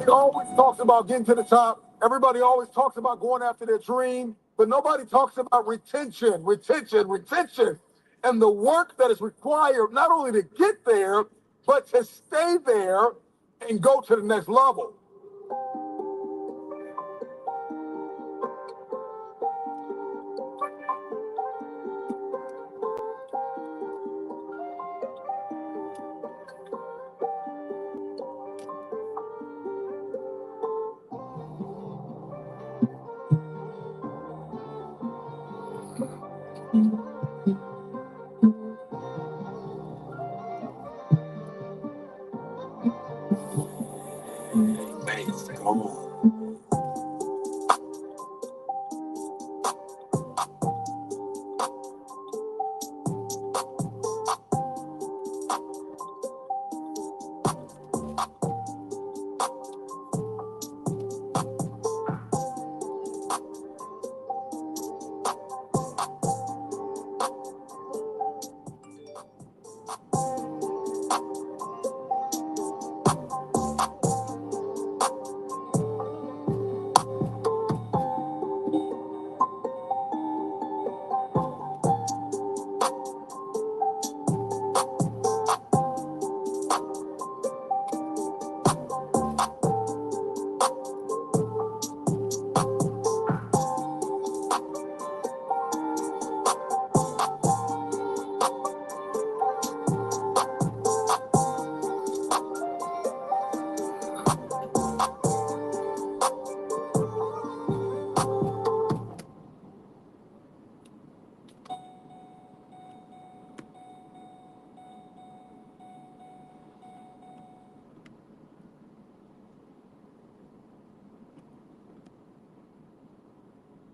always talks about getting to the top. Everybody always talks about going after their dream, but nobody talks about retention, and the work that is required not only to get there, but to stay there and go to the next level.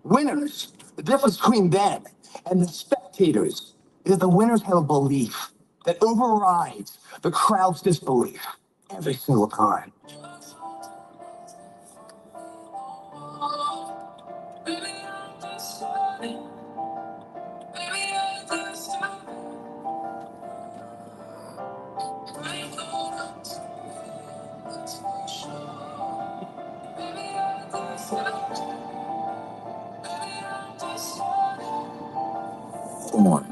Winners, the difference between them and the spectators is that the winners have a belief that overrides the crowd's disbelief every single time. On.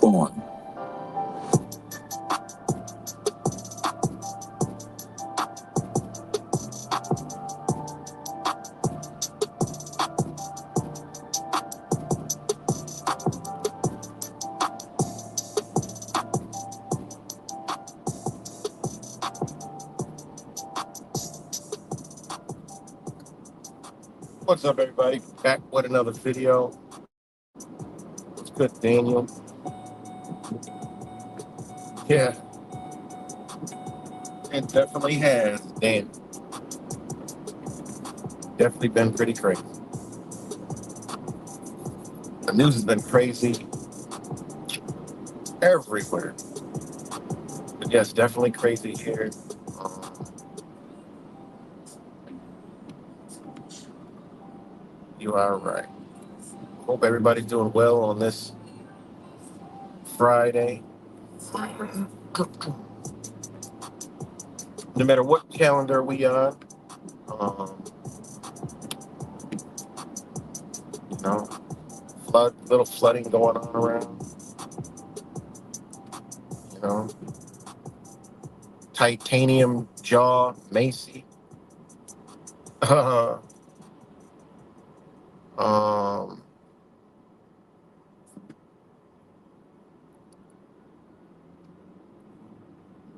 On. What's up, everybody? Back with another video. What's good, Daniel? Yeah, it definitely has, Dan. Definitely been pretty crazy. The news has been crazy everywhere. But yes, definitely crazy here. You are right. Hope everybody's doing well on this Friday. No matter what calendar we on, you know, little flooding going on around. You know, titanium jaw Macy. um,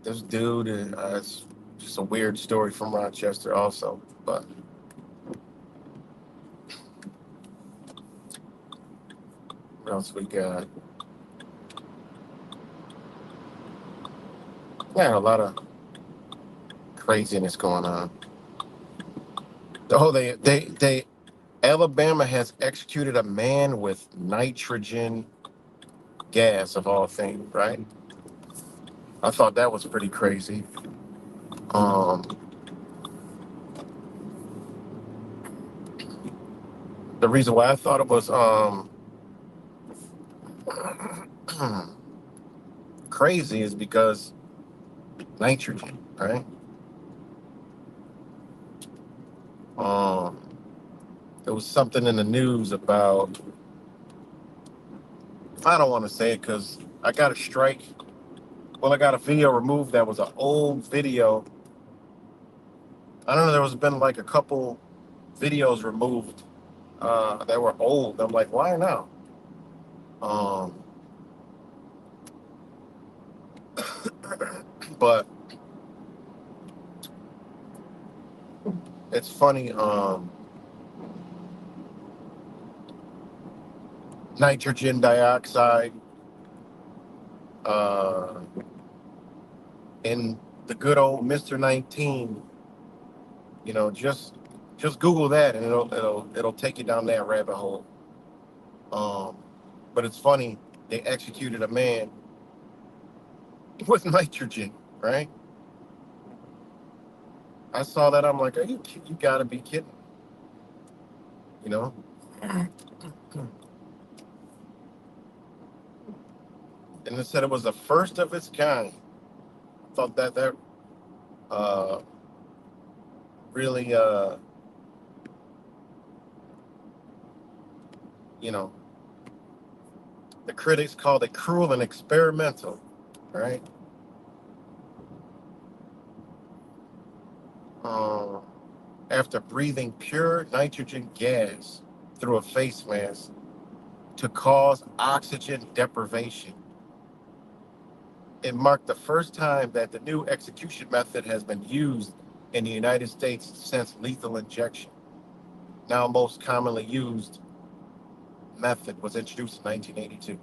this dude is it's just a weird story from Rochester, also. But what else we got? Yeah, a lot of craziness going on. Oh, they Alabama has executed a man with nitrogen gas of all things, right? I thought that was pretty crazy. Um, the reason why I thought it was crazy is because nitrogen, right? Um, there was something in the news about, I don't want to say it because I got a strike. Well, I got a video removed that was an old video. I don't know, there was been like a couple videos removed that were old. I'm like, why now? Um, but it's funny. Nitrogen dioxide uh, in the good old Mr. 19. You know, just Google that and it'll take you down that rabbit hole. Um, but it's funny, they executed a man with nitrogen, right? I saw that, I'm like, are you gotta be kidding, you know? And it said it was the first of its kind. I thought that uh, really you know, the critics called it cruel and experimental, right? Um, after breathing pure nitrogen gas through a face mask to cause oxygen deprivation. It marked the first time that the new execution method has been used in the United States since lethal injection. Now most commonly used method was introduced in 1982.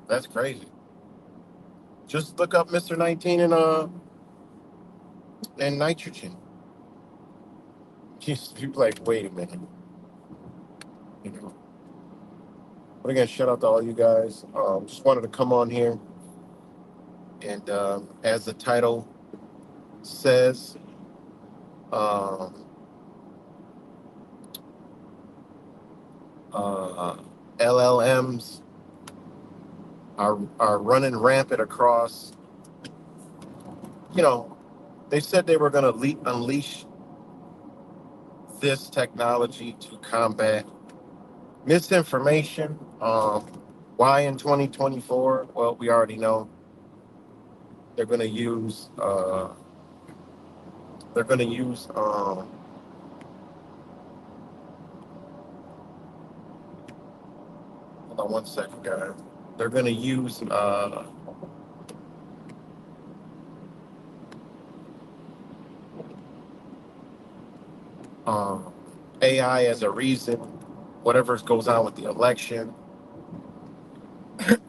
That's crazy. Just look up Mr. 19 and nitrogen. You're like, wait a minute. You know. But again, shout out to all you guys. Just wanted to come on here and as the title says, um, uh, LLMs are running rampant across. You know, they said they were going to unleash this technology to combat misinformation. Why in 2024? Well, we already know they're going to use. They're going to use. Hold on one second, guys. They're going to use um, AI as a reason, whatever goes on with the election.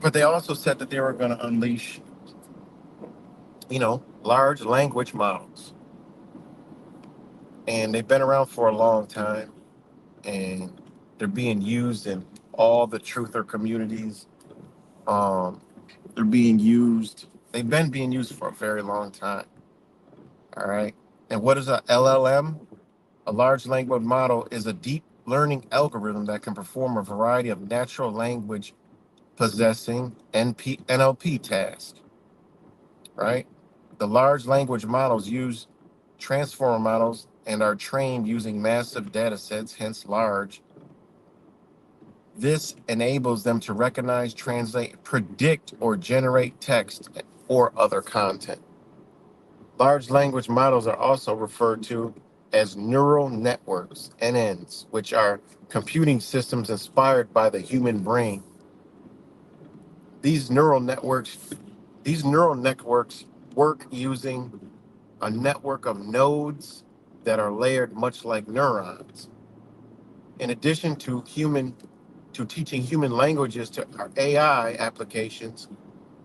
But they also said that they were going to unleash, large language models. And they've been around for a long time, and they're being used in all the truther communities. Um, they're being used, they've been being used for a very long time. All right. And what is a LLM? A large language model is a deep learning algorithm that can perform a variety of natural language possessing NLP tasks, right? The large language models use transformer models and are trained using massive data sets, hence large. This enables them to recognize, translate, predict, or generate text or other content. Large language models are also referred to as neural networks, NNs, which are computing systems inspired by the human brain. These neural networks, these neural networks work using a network of nodes that are layered much like neurons. In addition to teaching human languages to our AI applications,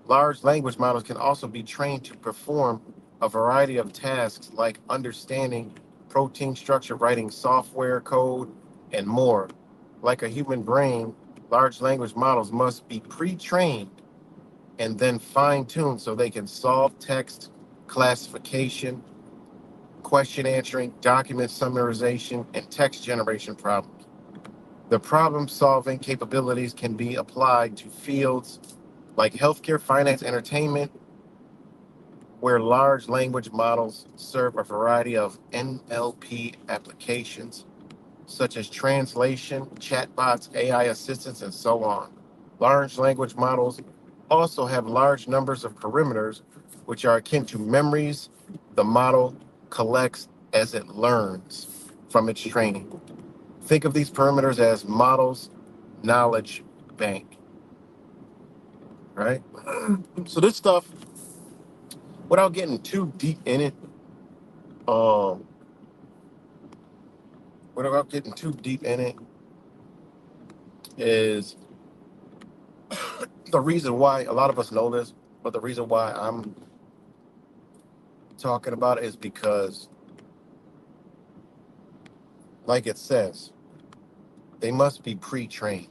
large language models can also be trained to perform a variety of tasks like understanding protein structure, writing software code, and more. Like a human brain, large language models must be pre-trained and then fine-tuned so they can solve text classification, question answering, document summarization, and text generation problems. The problem-solving capabilities can be applied to fields like healthcare, finance, entertainment, where large language models serve a variety of NLP applications, such as translation, chatbots, AI assistants, and so on. Large language models also have large numbers of parameters, which are akin to memories the model collects as it learns from its training. Think of these parameters as models' knowledge bank, right? So this stuff, without getting too deep in it, um, without getting too deep in it, is the reason why a lot of us know this, but the reason why I'm talking about it is because, like it says, they must be pre-trained,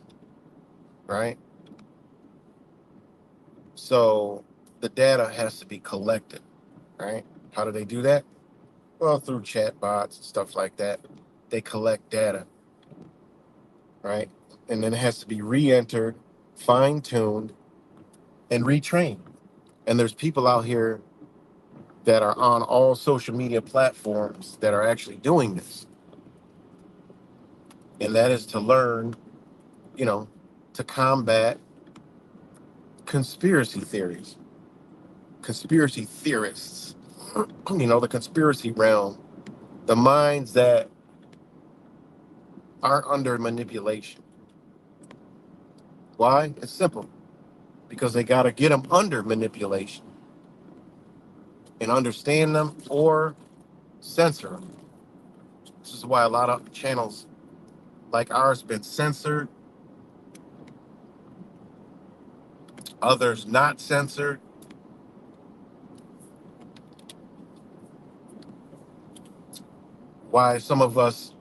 right? So the data has to be collected, right? How do they do that? Well, through chatbots and stuff like that. They collect data, right? And then it has to be re-entered, fine-tuned, and retrained. And there's people out here that are on all social media platforms that are actually doing this. And that is to learn, you know, to combat conspiracy theories, conspiracy theorists, the conspiracy realm, the minds that are under manipulation. Why? It's simple. Because they got to get them under manipulation and understand them or censor them. This is why a lot of channels like ours been censored, others not censored. Why some of us,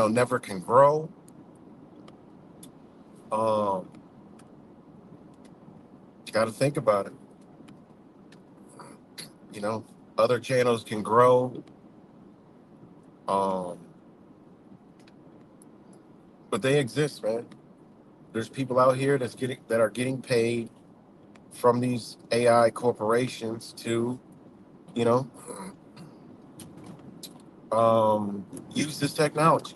never can grow. Um, you got to think about it. You know, other channels can grow, um, but they exist, man. There's people out here that are getting paid from these AI corporations to, you know, use this technology.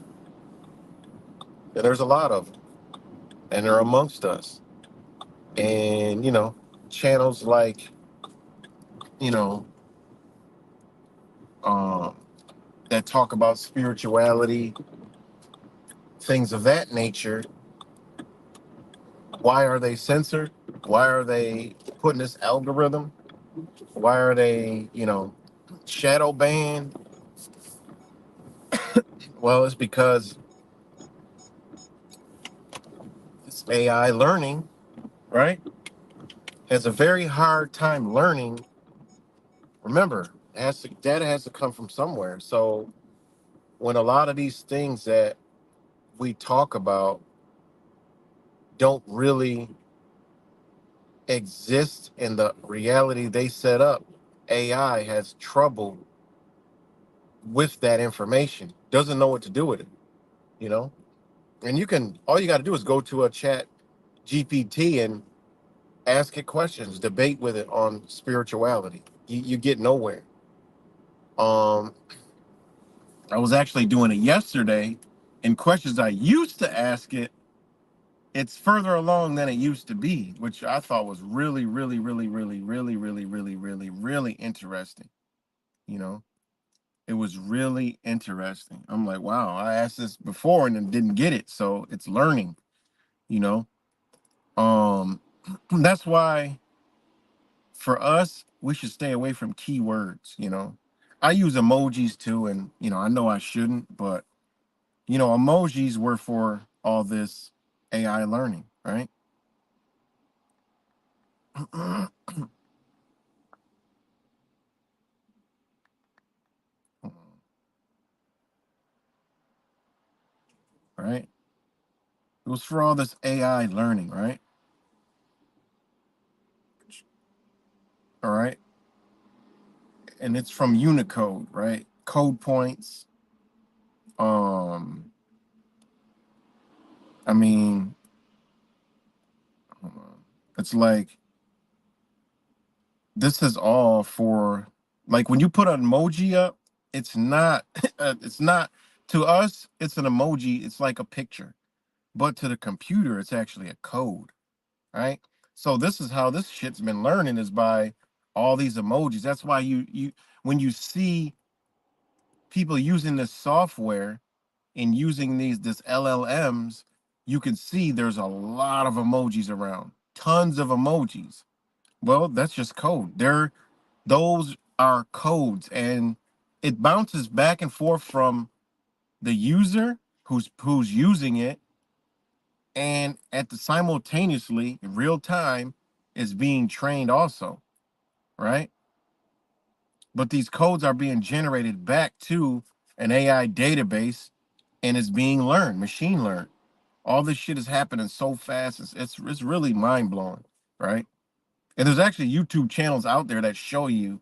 And there's a lot of them, and they're amongst us. And channels like you know um, that talk about spirituality, things of that nature. Why are they censored? Why are they putting this algorithm? Why are they, shadow banned? Well, it's because this AI learning, right, has a very hard time learning. Remember, data has to come from somewhere. So when a lot of these things that we talk about don't really exist in the reality they set up, AI has trouble with that information, doesn't know what to do with it, you know? And all you got to do is go to a chat GPT and ask it questions, debate with it on spirituality. You get nowhere. Um, I was actually doing it yesterday, and questions I used to ask it, it's further along than it used to be, which I thought was really, really, really, really, really, really, really, really, really interesting. You know, it was really interesting. I'm like, wow, I asked this before and then didn't get it, so it's learning. You know, um, that's why for us we should stay away from keywords. You know, I use emojis too, and I know I shouldn't, but emojis were for all this AI learning, right? Right? It was for all this AI learning, right? All right. And it's from Unicode, right? Code points. Um, I mean, it's like this is all for like when you put an emoji up, it's not it's not to us, it's an emoji, it's like a picture. But to the computer, it's actually a code, right? So this is how this shit's been learning is by all these emojis. That's why you when you see people using this software and using this LLMs, you can see there's a lot of emojis around, tons of emojis. Well, that's just code. Those are codes, and it bounces back and forth from the user who's using it, and at the simultaneously in real time is being trained also, right? But these codes are being generated back to an AI database and it's being learned, machine learned. All this shit is happening so fast. It's really mind blowing, right? And there's actually YouTube channels out there that show you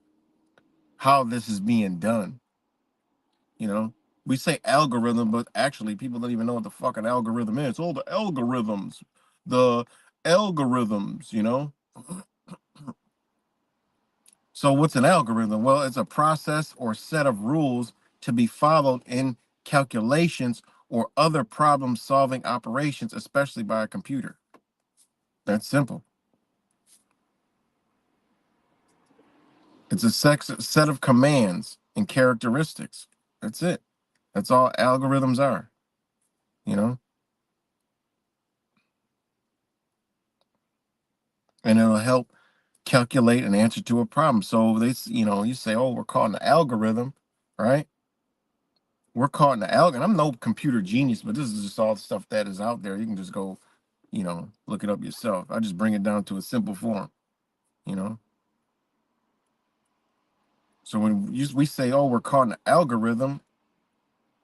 how this is being done. You know, we say algorithm, but actually people don't even know what the fucking algorithm is. Oh, the algorithms, the algorithms. So what's an algorithm? Well, it's a process or set of rules to be followed in calculations or other problem-solving operations, especially by a computer. That's simple. It's a set of commands and characteristics. That's it. That's all algorithms are, you know? And it'll help calculate an answer to a problem. So you say, oh, we're calling the algorithm, right? We're caught in the algorithm. I'm no computer genius, but this is just all the stuff that is out there. You can just go, look it up yourself. I just bring it down to a simple form, you know. So when we say, oh, we're caught in the algorithm,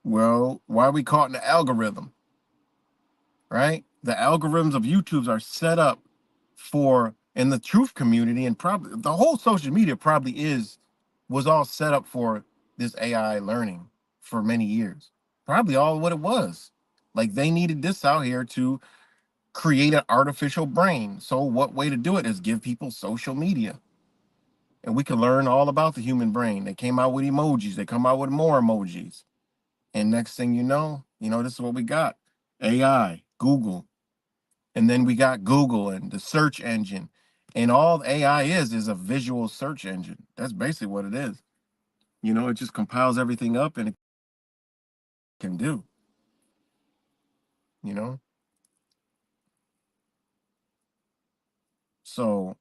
well, why are we caught in the algorithm, right? The algorithms of YouTube's are set up for in the truth community, and probably the whole social media was all set up for this AI learning for many years. Probably all what it was. Like they needed this out here to create an artificial brain. So what way to do it is give people social media. And we can learn all about the human brain. They came out with emojis. They come out with more emojis. And next thing this is what we got. AI, Google. And then we got Google and the search engine. And all AI is a visual search engine. That's basically what it is. It just compiles everything up and it can do, you know? So,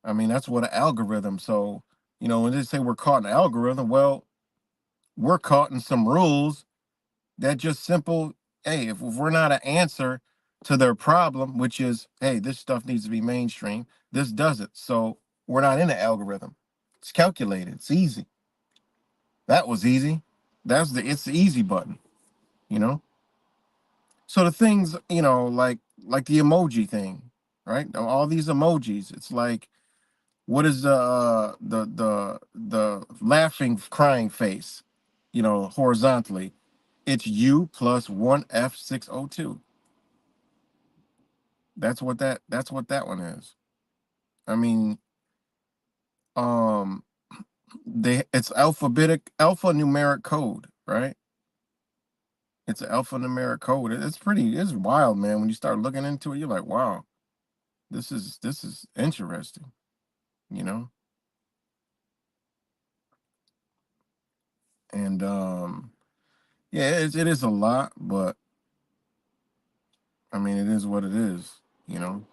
I mean, that's what an algorithm. So, when they say we're caught in an algorithm, well, we're caught in some rules that just simple, hey, if we're not an answer to their problem, which is, hey, this stuff needs to be mainstream, this doesn't. So we're not in the algorithm. It's calculated. It's easy. That was easy. It's the easy button, you know? So the things, like the emoji thing, right? All these emojis, it's like, what is the laughing crying face, horizontally? It's U plus one F602. That's what that one is. I mean, it's alphabetical alphanumeric code, right? It's an alphanumeric code. It's wild, man. When you start looking into it, you're like, wow, this is interesting, you know? And yeah, it is a lot, but I mean, it is what it is, you know?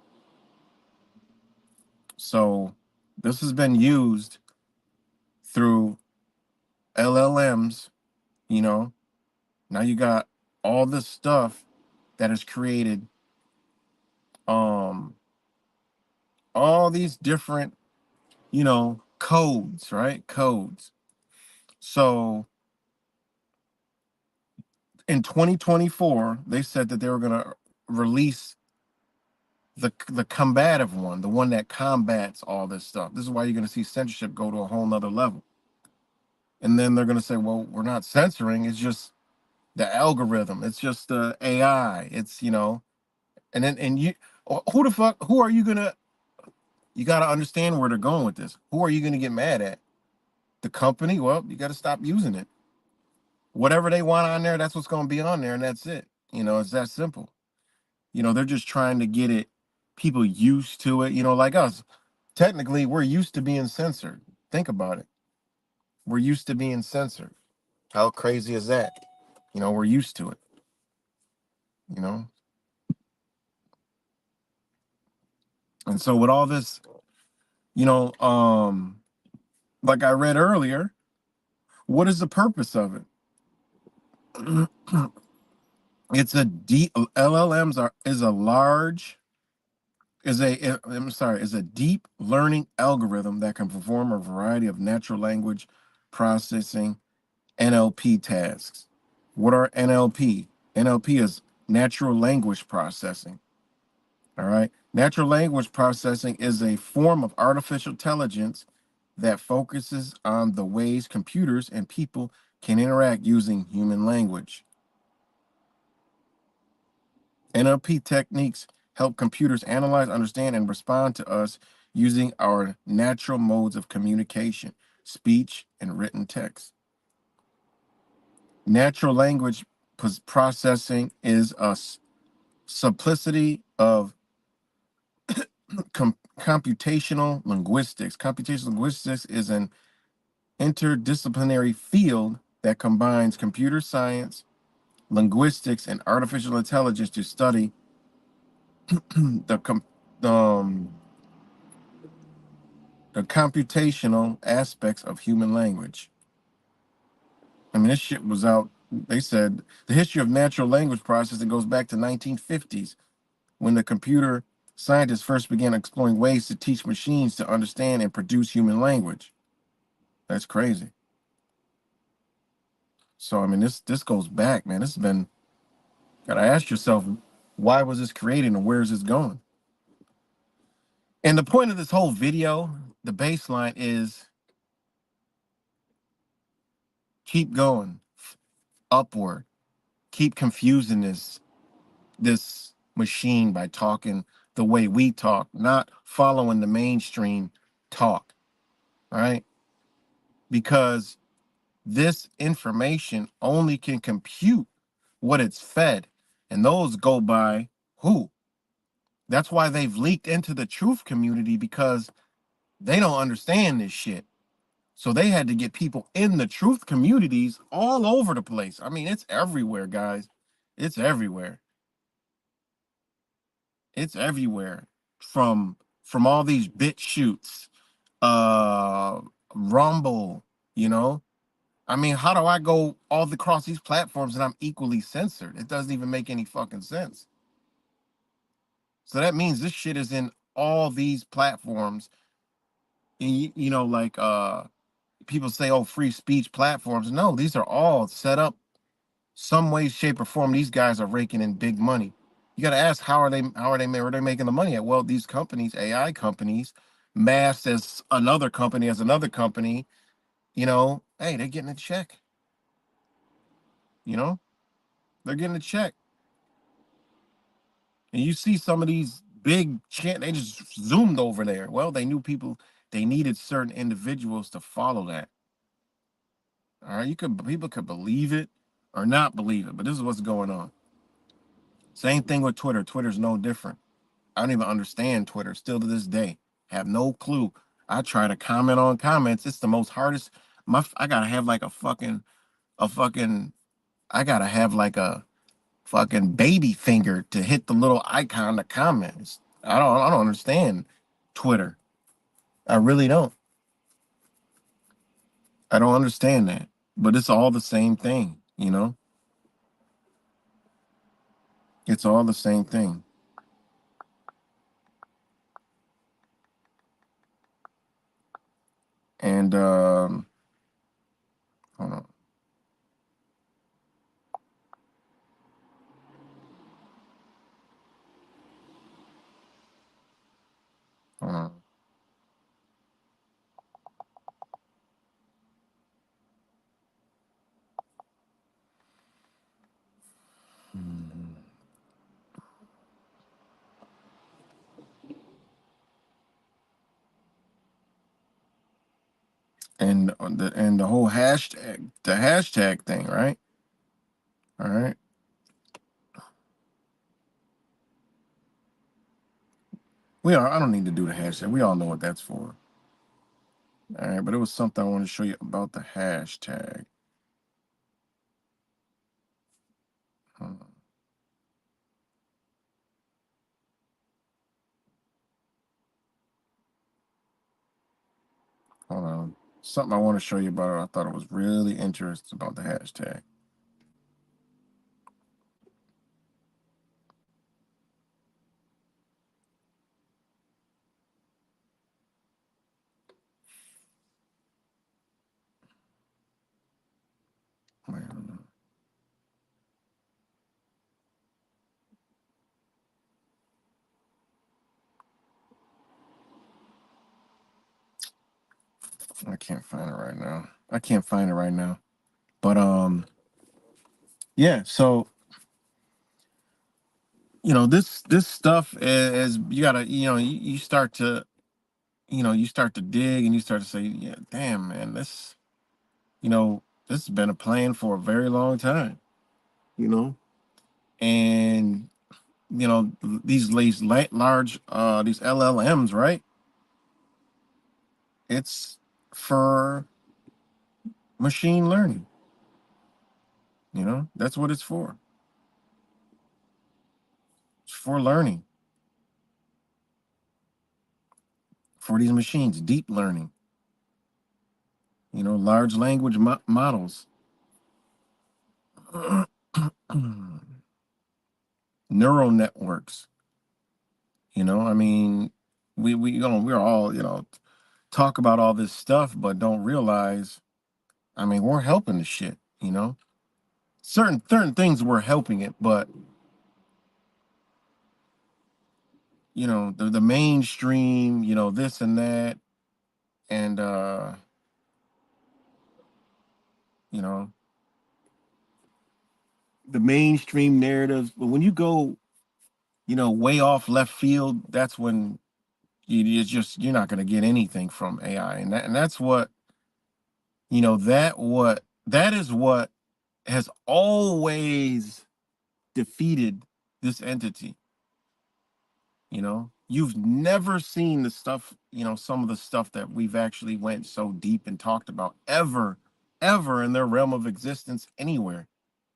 So this has been used through LLMs, you know? Now you got all this stuff that is created, um, all these different, you know, codes, right? Codes. So in 2024, they said that they were going to release the combative one, the one that combats all this stuff. This is why you're going to see censorship go to a whole nother level. And then they're going to say, well, we're not censoring. It's just the algorithm. It's just the AI. It's, you know, and then, and you, who are you going to, you got to understand where they're going with this. Who are you going to get mad at? The company? Well, you got to stop using it. Whatever they want on there, that's what's going to be on there. And that's it. You know, it's that simple. You know, they're just trying to get it, people used to it, you know, like us. Technically, we're used to being censored. Think about it. We're used to being censored. How crazy is that? You know, we're used to it, you know? And so with all this, you know, like I read earlier, what is the purpose of it? It's a deep LLMs are is a large is a I'm sorry, is a deep learning algorithm that can perform a variety of natural language processing NLP tasks. What are NLP? NLP is natural language processing. All right. Natural language processing is a form of artificial intelligence that focuses on the ways computers and people can interact using human language. NLP techniques help computers analyze, understand, and respond to us using our natural modes of communication, speech, and written text. Natural language processing is a simplicity of computational linguistics. Computational linguistics is an interdisciplinary field that combines computer science, linguistics, and artificial intelligence to study the um, the computational aspects of human language. I mean, this shit was out. They said the history of natural language processing goes back to 1950s when the computer scientists first began exploring ways to teach machines to understand and produce human language. That's crazy. So I mean, this goes back, man. This has been. Gotta ask yourself, why was this created and where is this going? And the point of this whole video, the baseline is keep going upward. Keep confusing this machine by talking the way we talk, not following the mainstream talk. All right. Because this information only can compute what it's fed. And those go by who? That's why they've leaked into the truth community because they don't understand this shit. So they had to get people in the truth communities all over the place. I mean, it's everywhere, guys. It's everywhere. It's everywhere. From all these bit shoots, uh Rumble, you know. I mean, how do I go all across these platforms and I'm equally censored? It doesn't even make any fucking sense. So that means this shit is in all these platforms. And you know, like people say, oh, free speech platforms. No, these are all set up some way, shape, or form. These guys are raking in big money. You got to ask, where are they making the money at? Well, these companies, AI companies, masked as another company, you know, hey, they're getting a check. You know, they're getting a check. And you see some of these big they just zoomed over there. Well, they knew people, they needed certain individuals to follow that. All right, people could believe it or not believe it, but this is what's going on. Same thing with Twitter. Twitter's no different. I don't even understand Twitter still to this day. Have no clue. I try to comment on comments. It's the most hardest. I gotta have like a fucking I gotta have like a fucking baby finger to hit the little icon to comment. I don't understand Twitter. I really don't. I don't understand that. But it's all the same thing, you know? It's all the same thing. And hold on. Hold on. And the whole hashtag thing, right? All right. I don't need to do the hashtag. We all know what that's for. All right, but it was something I want to show you about the hashtag. Hold on. Hold on. Something I want to show you about it. I thought it was really interesting about the hashtag. Wait, hold on. I can't find it right now. But yeah, so this stuff is you gotta, you start to, you start to dig and you start to say, yeah, damn man, this has been a plan for a very long time, you know, and these large these LLMs, right? It's for machine learning, that's what it's for. It's for learning, for these machines, deep learning, large language models, neural networks. I mean, we're all, talk about all this stuff, but don't realize, I mean, we're helping the shit, certain things we're helping it, but the mainstream, this and that, and you know, the mainstream narratives. But when you go, way off left field, that's when you're not going to get anything from AI, and that's what, that is what has always defeated this entity. You've never seen the stuff, some of the stuff that we've actually went so deep and talked about ever in their realm of existence anywhere.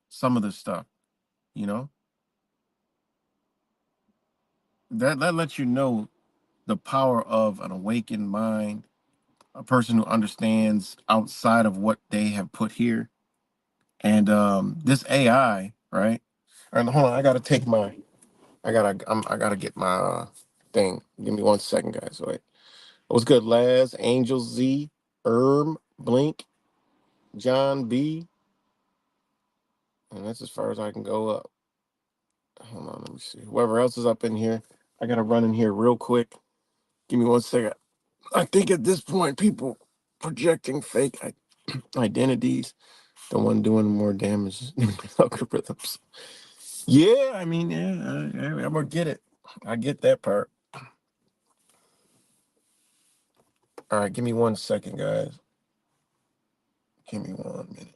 Some of the stuff, you know, that lets you know the power of an awakened mind, a person who understands outside of what they have put here. And this AI, right? All right, hold on, I gotta get my thing. Give me 1 second, guys. Wait. What's good, Laz, Angel Z, Blink, John B, and that's as far as I can go up. Hold on, let me see. Whoever else is up in here, I gotta run in here real quick. Give me 1 second. I think at this point, people projecting fake identities, the one doing more damage than algorithms. Yeah, I mean, yeah, I'm gonna get it. I get that part. All right, give me 1 second, guys. Give me 1 minute.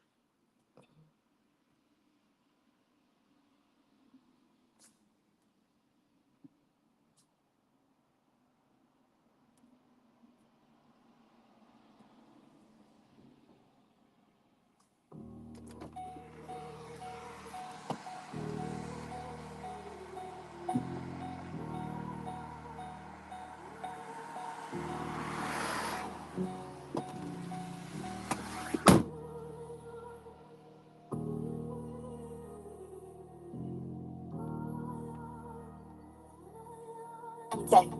Okay.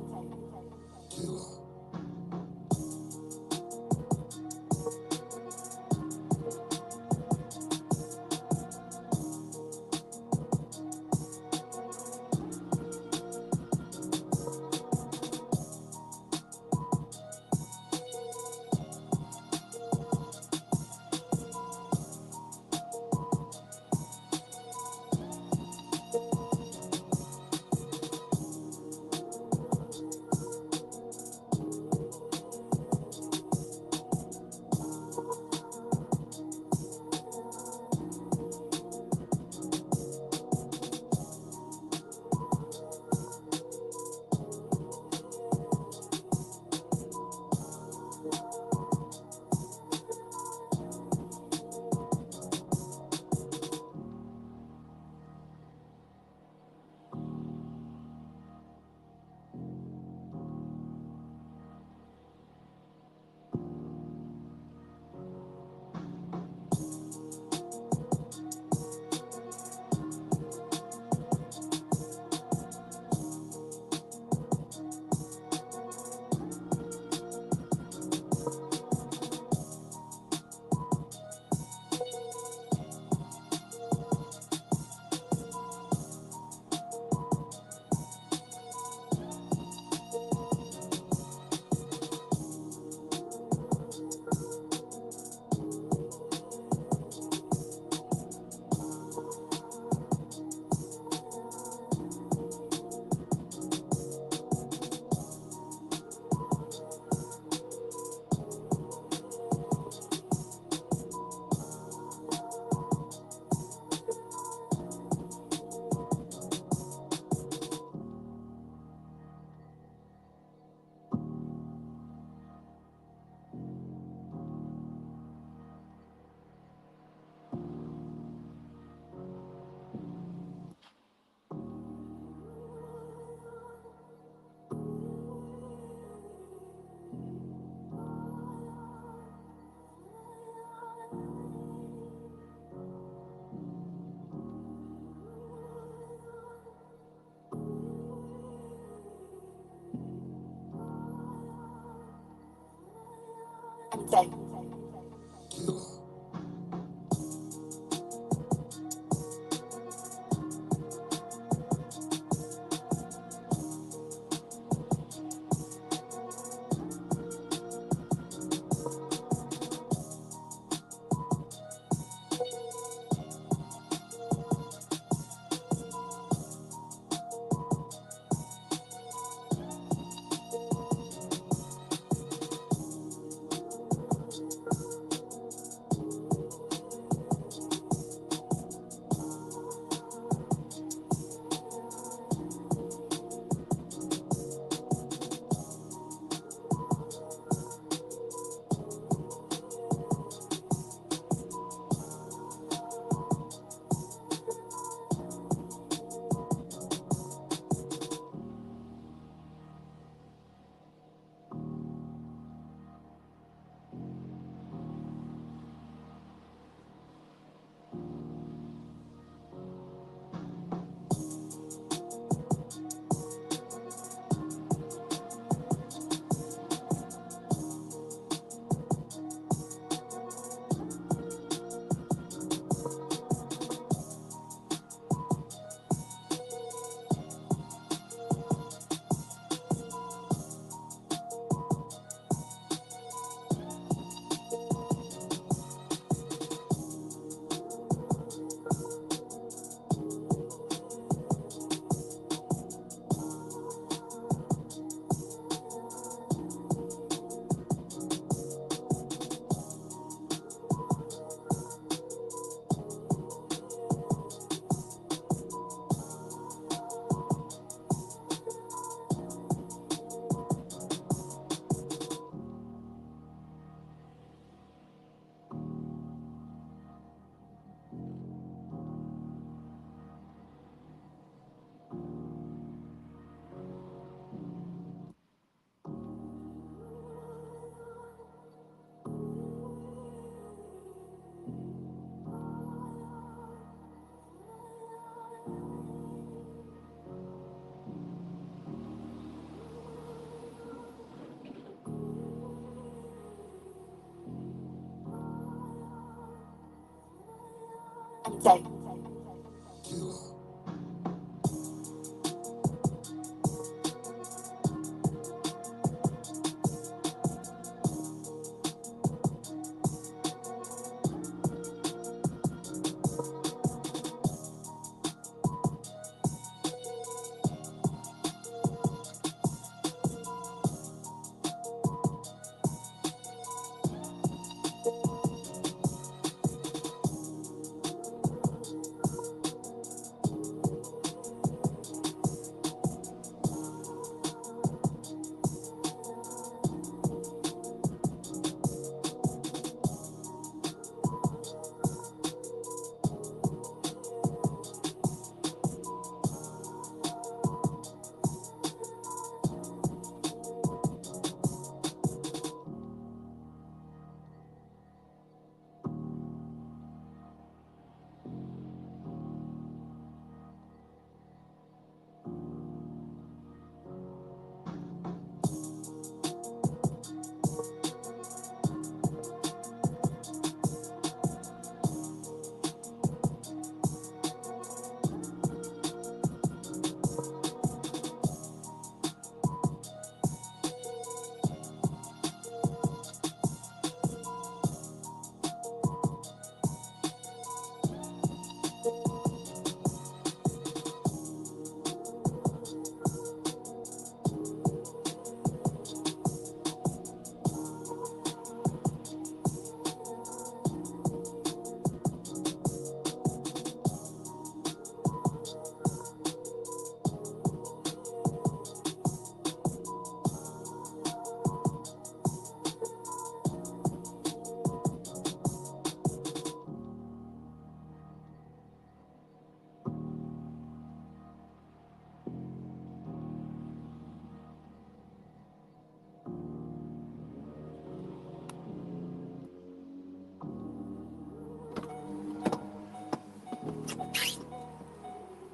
Okay.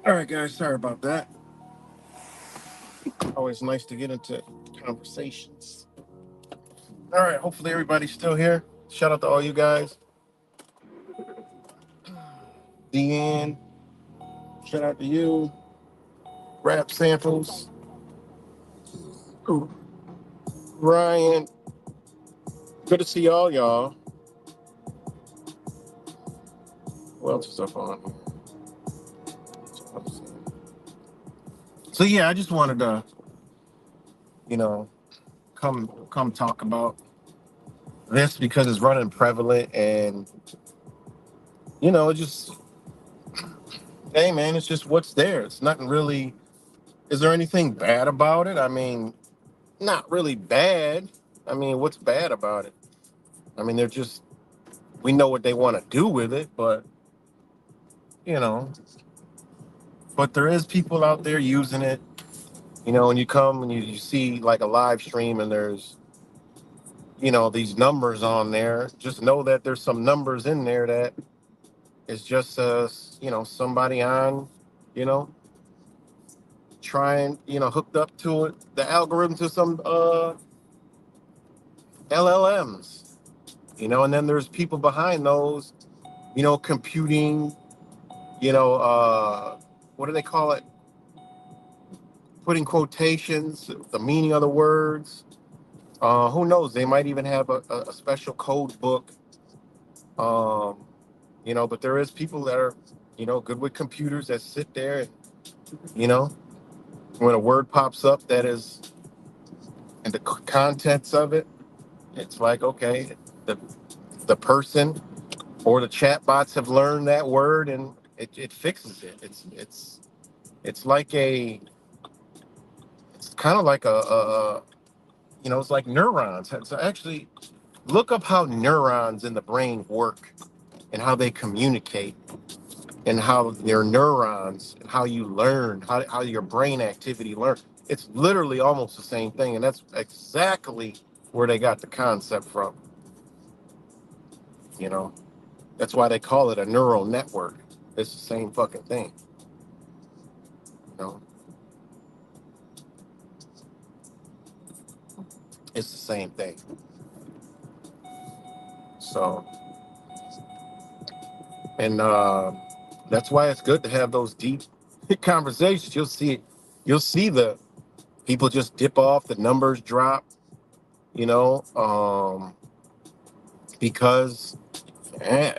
All right, guys, sorry about that. Always nice to get into conversations. All right, hopefully everybody's still here. Shout out to all you guys. Deanne, shout out to you. Rap Samples. Ooh, Ryan, good to see all y'all. What else is up on here? So yeah, I just wanted to, you know, come talk about this because it's running prevalent, and it just, hey man, it's just what's there. It's nothing really. Is there anything bad about it? I mean, not really bad. I mean, what's bad about it? I mean, they're just, we know what they want to do with it, but you know, but there is people out there using it. And you come and you see like a live stream and there's, these numbers on there. Just know that there's some numbers in there that is just, somebody on, you know, trying, hooked up to it, the algorithm to some LLMs, and then there's people behind those, computing, what do they call it? Putting quotations, the meaning of the words. Who knows? They might even have a special code book. But there is people that are, good with computers that sit there and, you know, when a word pops up that is, and the contents of it, it's like, okay, the the person or the chat bots have learned that word and it fixes it. It's like it's kind of like it's like neurons. So actually, look up how neurons in the brain work and how they communicate and how their neurons and how you learn, how your brain activity learns. It's literally almost the same thing, and that's exactly where they got the concept from. You know, that's why they call it a neural network. It's the same fucking thing. You know, it's the same thing. So, and That's why it's good to have those deep conversations. You'll see the people just dip off, the numbers drop, you know, because,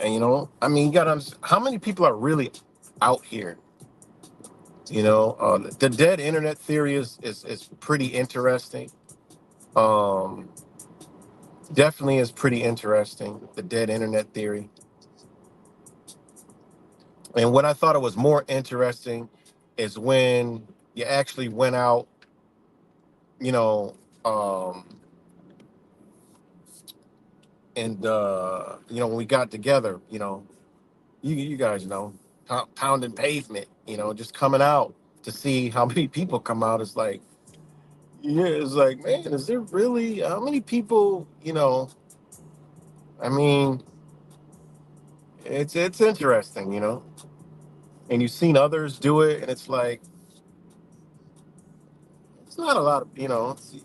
you know, I mean, you got to understand how many people are really out here. You know, the dead internet theory is pretty interesting. Um, Definitely is pretty interesting. The dead internet theory, and what I thought it was more interesting is when you actually went out, you know, um, and you know, when we got together, you know, you guys know, pounding pavement, you know, just coming out to see how many people come out. It's like, yeah, it's like, man, is there really how many people? You know, I mean, it's interesting, you know, and you've seen others do it, and it's like it's not a lot of, you know, you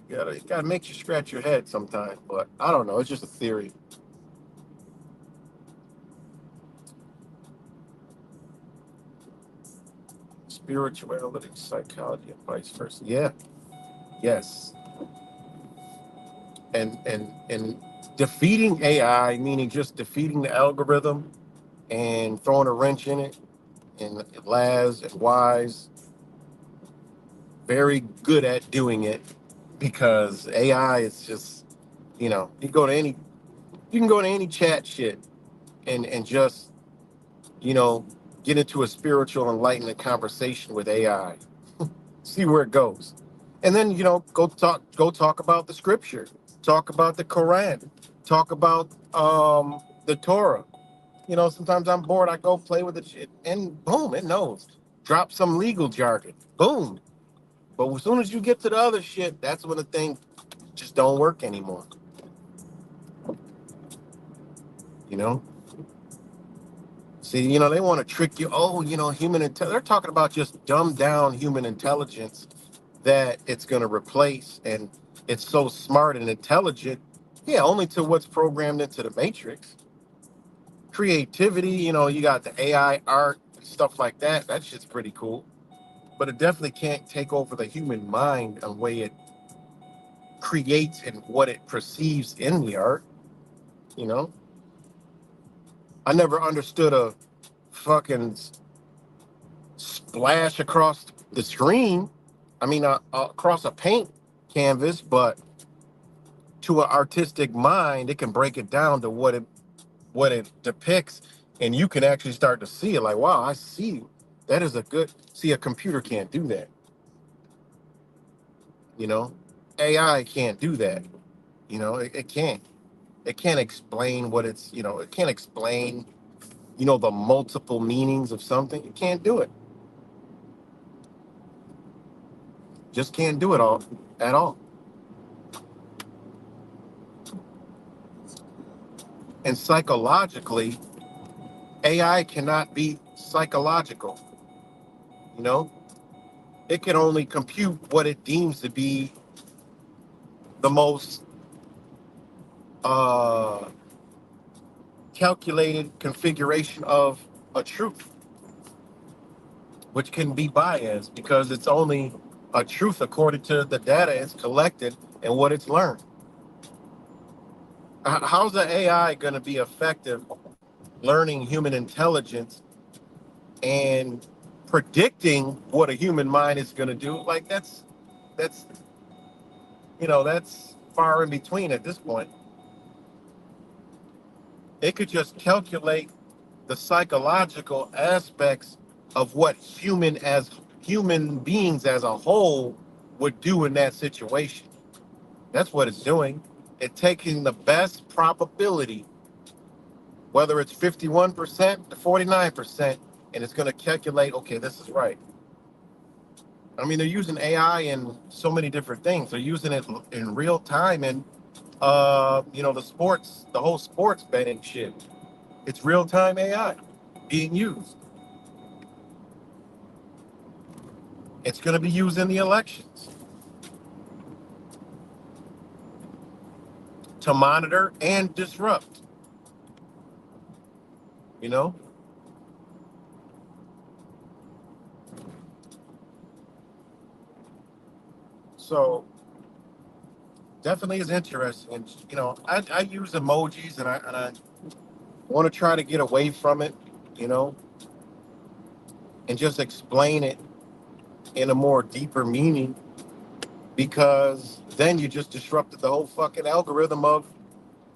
gotta make you scratch your head sometimes, but I don't know, it's just a theory. Spirituality, psychology, and vice versa. Yeah, yes, and defeating AI, meaning just defeating the algorithm and throwing a wrench in it, and Laz and Wise very good at doing it because AI is just, you know, you can go to any chat shit and just, you know, get into a spiritual enlightenment conversation with AI, see where it goes. And then, you know, go talk about the scripture, talk about the Quran, talk about the Torah. You know, sometimes I'm bored, I go play with the shit and boom, it knows. Drop some legal jargon. Boom. But as soon as you get to the other shit, that's when the thing just don't work anymore. You know? See, you know, they want to trick you. Oh, you know, they're talking about just dumbed down human intelligence that it's going to replace, and it's so smart and intelligent. Yeah, only to what's programmed into the matrix. Creativity, you know, you got the AI art and stuff like that. That shit's pretty cool. But it definitely can't take over the human mind and the way it creates and what it perceives in the art. You know, I never understood a fucking splash across the screen. I mean, across a paint canvas, but to an artistic mind, it can break it down to what it depicts, and you can actually start to see it. Like, wow, I see. That is a good. See, a computer can't do that. You know, AI can't do that. You know, it can't. It can't explain what it's. You know, it can't explain. You know, the multiple meanings of something. It can't do it. Just can't do it all at all. And psychologically, AI cannot be psychological. You know, it can only compute what it deems to be the most uh, calculated configuration of a truth, which can be biased because it's only a truth according to the data it's collected and what it's learned. How's the AI going to be effective learning human intelligence and predicting what a human mind is going to do? Like that's that's far in between at this point. It could just calculate the psychological aspects of what human beings as a whole would do in that situation. That's what it's doing. It's taking the best probability, whether it's 51% to 49%, and it's going to calculate, okay, this is right. I mean, they're using AI in so many different things. They're using it in real time in, the whole sports betting shit. It's real time AI being used. It's going to be used in the elections to monitor and disrupt. You know, So definitely is interesting. And I use emojis, and I want to try to get away from it, you know, and just explain it in a more deeper meaning, because then you just disrupted the whole fucking algorithm of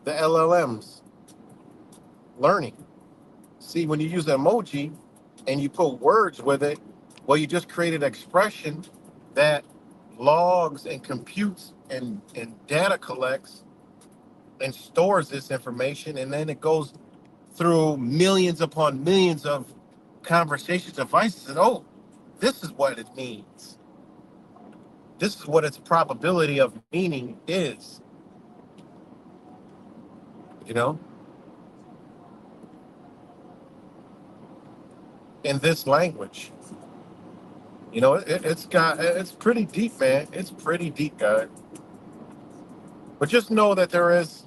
the LLMs learning. See, when you use an emoji and you put words with it, well, you just created an expression that logs and computes and data collects and stores this information, and then it goes through millions upon millions of conversation devices, and oh, this is what it means. This is what its probability of meaning is, you know, in this language. It's pretty deep, man. It's pretty deep, guys. But just know that there is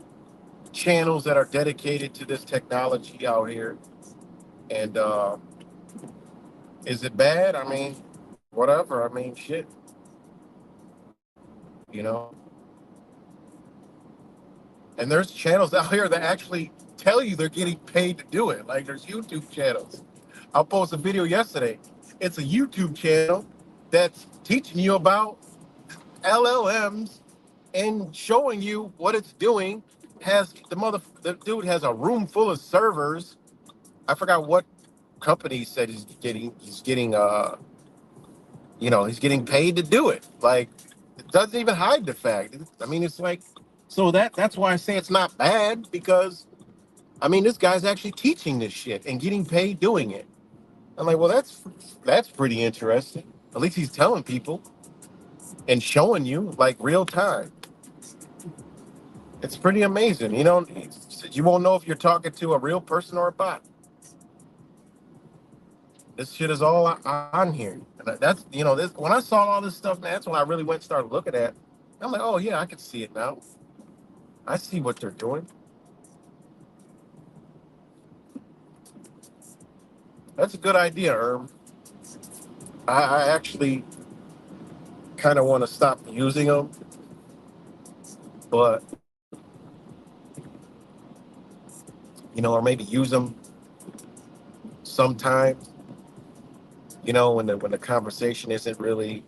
channels that are dedicated to this technology out here. And is it bad? I mean, whatever. I mean, shit, you know. And there's channels out here that actually tell you they're getting paid to do it. Like there's YouTube channels. I'll post a video yesterday. It's a YouTube channel that's teaching you about LLMs and showing you what it's doing. The dude has a room full of servers. I forgot what company said he's getting paid to do it. Like, it doesn't even hide the fact. I mean, it's like, so that's why I say it's not bad, because I mean, this guy's actually teaching this shit and getting paid doing it. I'm like, well, that's pretty interesting. At least he's telling people and showing you like real time. It's pretty amazing. You won't know if you're talking to a real person or a bot. This shit is all on here. And that's, this, when I saw all this stuff, man, that's when I really went and started looking at it. I'm like, oh yeah, I can see it now. I see what they're doing. That's a good idea, Herm. I actually kind of want to stop using them, but or maybe use them sometimes. When the conversation isn't really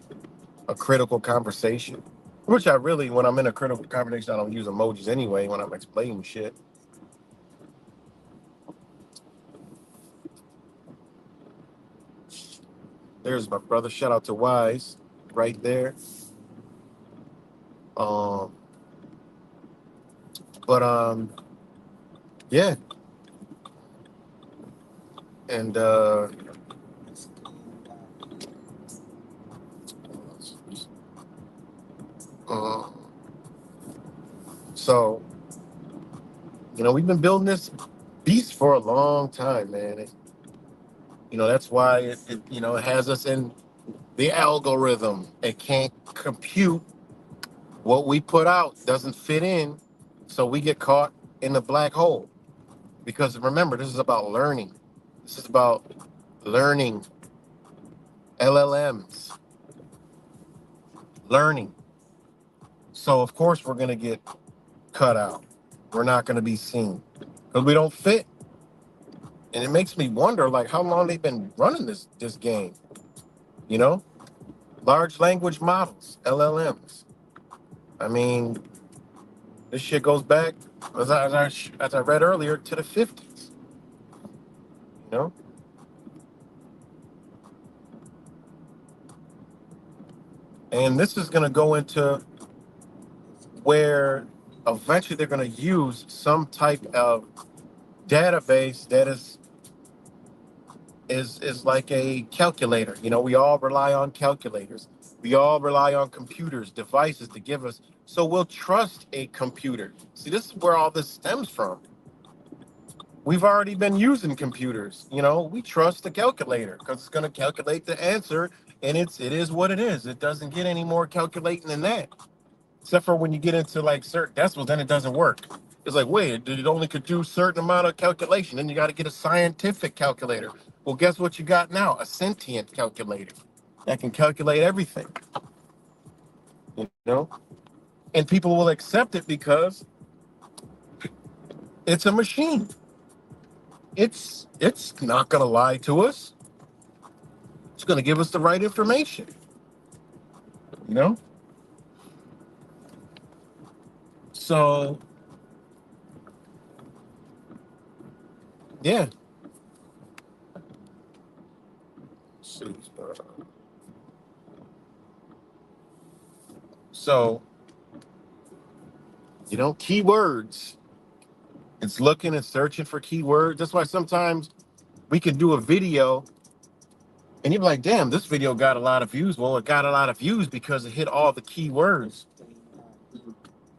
a critical conversation, which when I'm in a critical conversation, I don't use emojis anyway when I'm explaining shit. There's my brother. Shout out to Wise, right there. Um, but yeah, and uh, so we've been building this beast for a long time, man. That's why it has us in the algorithm. It can't compute what we put out. Doesn't fit in, so we get caught in the black hole. Because remember, this is about learning. This is about learning. LLMs, learning. So of course we're gonna get cut out. We're not gonna be seen because we don't fit. And it makes me wonder, like, how long they've been running this game. You know, large language models, LLMs. I mean, this shit goes back, as I read earlier, to the 50s. You know, and this is gonna go into where eventually they're gonna use some type of database that is like a calculator. We all rely on calculators. We all rely on computers, devices to give us. So we'll trust a computer. See, this is where all this stems from. We've already been using computers. We trust the calculator because it's going to calculate the answer, and it is what it is. It doesn't get any more calculating than that. Except for when you get into like certain decimals, then it doesn't work. It's like, wait, it only could do a certain amount of calculation. Then you got to get a scientific calculator. Well, guess what you got now? A sentient calculator that can calculate everything. you know, and people will accept it because it's a machine. It's not going to lie to us. It's going to give us the right information, you know. So yeah. So keywords. It's looking and searching for keywords. That's why sometimes we can do a video and you're like, damn, this video got a lot of views. Well, it got a lot of views because it hit all the keywords,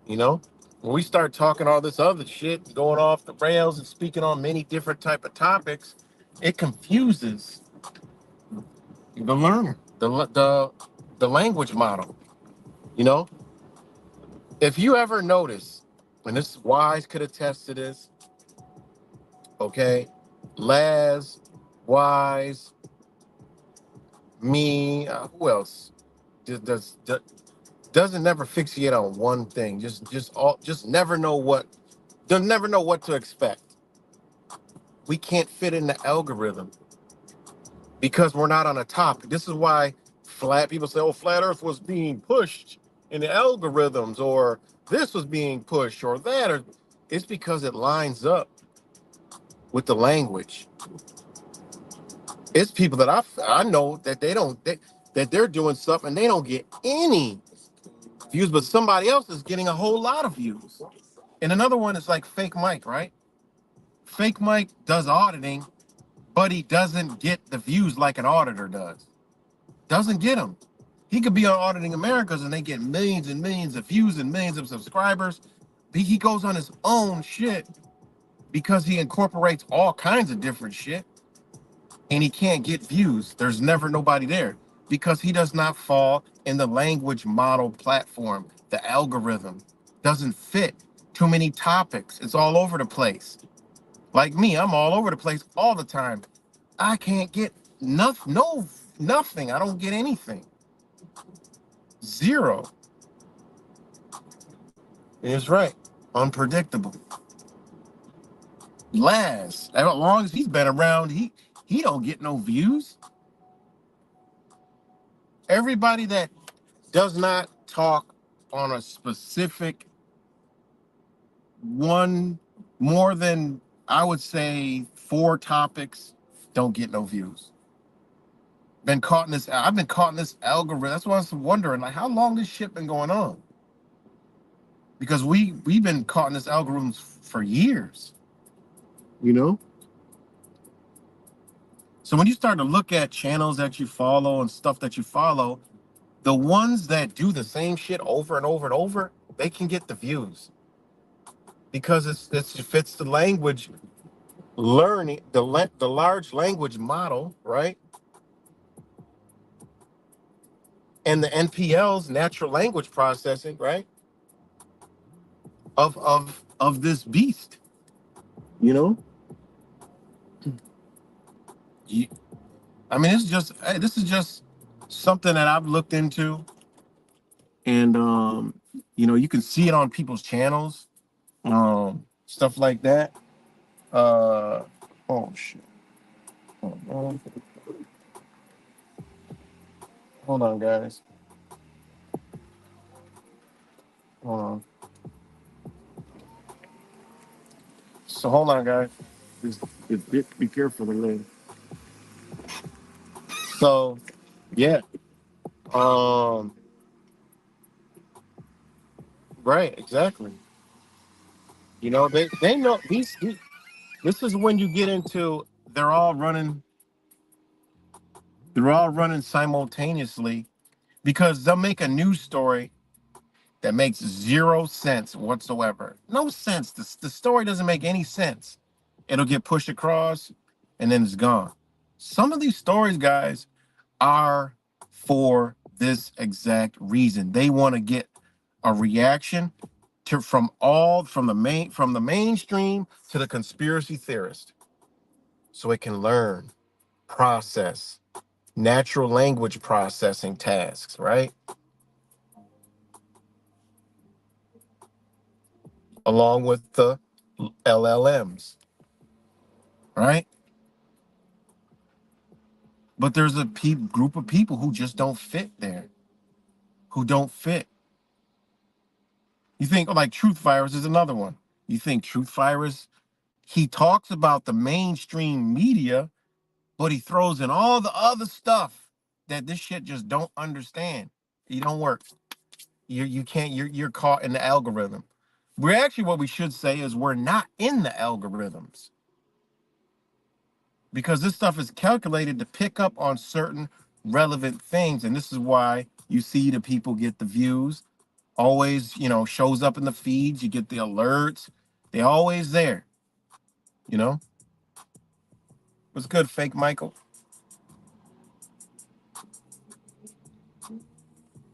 you know? When we start talking all this other shit, going off the rails and speaking on many different type of topics, it confuses the learner, the language model, you know? If you ever notice, and this Wise could attest to this, okay? Laz, Wise, me, who else? Doesn't never fixate on one thing. Just never know what, they'll never know what to expect. We can't fit in the algorithm because we're not on a topic. This is why flat people say, oh, flat earth was being pushed in the algorithms, or this was being pushed, or that, or it's because it lines up with the language. It's people that I know that that they're doing stuff and they don't get any views, but somebody else is getting a whole lot of views. And another one is like Fake Mike, right? Fake Mike does auditing, but he doesn't get the views like an auditor does. Doesn't get them. He could be on Auditing Americas and they get millions and millions of views and millions of subscribers. He goes on his own shit because he incorporates all kinds of different shit and he can't get views. There's never nobody there because he does not fall in the language model platform. The algorithm doesn't fit. Too many topics. It's all over the place. Like me, I'm all over the place all the time. I can't get nothing. I don't get anything. Zero. It's right. Unpredictable. Last. As long as he's been around, he don't get no views. Everybody that does not talk on a specific one, more than I would say 4 topics, don't get no views. I've been caught in this algorithm. That's why I was wondering, like, how long this shit been going on? Because we've been caught in this algorithm for years, you know. So when you start to look at channels that you follow and stuff that you follow, the ones that do the same shit over and over and over, they can get the views because it fits the language learning, the large language model, right? And the NPL's natural language processing, right? Of this beast, you know. I mean, this is just something that I've looked into, and you can see it on people's channels, stuff like that. Oh shit. Hold on, guys. Hold on. So hold on, guys. Be careful of me. So yeah. Um. Right. Exactly. They know these. This is when you get into they're all running. They're all running simultaneously because they'll make a news story that makes 0 sense whatsoever. No sense. The story doesn't make any sense. It'll get pushed across and then it's gone. Some of these stories, guys, are for this exact reason. They want to get a reaction from the mainstream to the conspiracy theorist. So it can learn, process, natural language processing tasks, right? along with the LLMs, right? But there's a group of people who just don't fit there, who don't fit. You think like Truth Virus is another one. You think Truth Virus, he talks about the mainstream media, but he throws in all the other stuff that this shit just don't understand. You don't work. You can't. You're caught in the algorithm. We're actually, what we should say is we're not in the algorithms, because this stuff is calculated to pick up on certain relevant things, and this is why you see the people get the views. Always, shows up in the feeds. You get the alerts. They're always there. You know, what's good, fake Michael?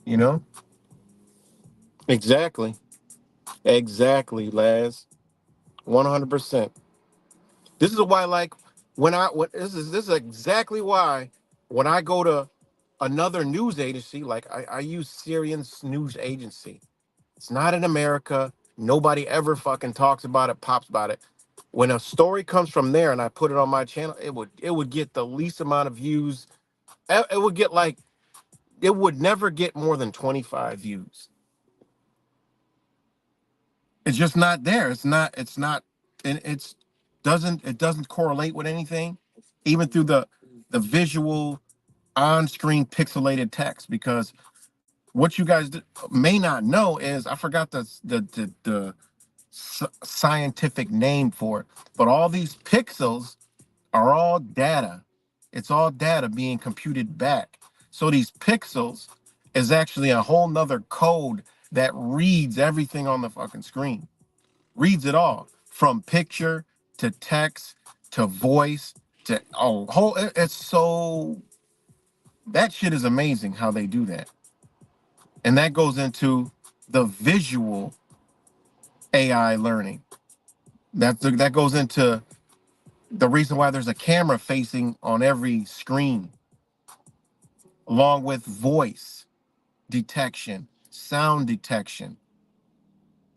You know, exactly, exactly, Laz, 100%. This is why, like, this is exactly why when I go to another news agency, like I use Syrian news agency. It's not in America. Nobody ever fucking talks about it, pops about it. When a story comes from there and I put it on my channel, it would get the least amount of views. It would get like, it would never get more than 25 views. It's just not there. It's not, and it doesn't correlate with anything, even through the visual on-screen pixelated text. Because what you guys may not know is, I forgot the scientific name for it, but all these pixels are all data. It's all data being computed back. So these pixels is actually a whole nother code that reads everything on the fucking screen. Reads it all, from picture to text to voice to whole. It's so, that shit is amazing how they do that. And that goes into the visual AI learning. That goes into the reason why there's a camera facing on every screen, along with voice detection, sound detection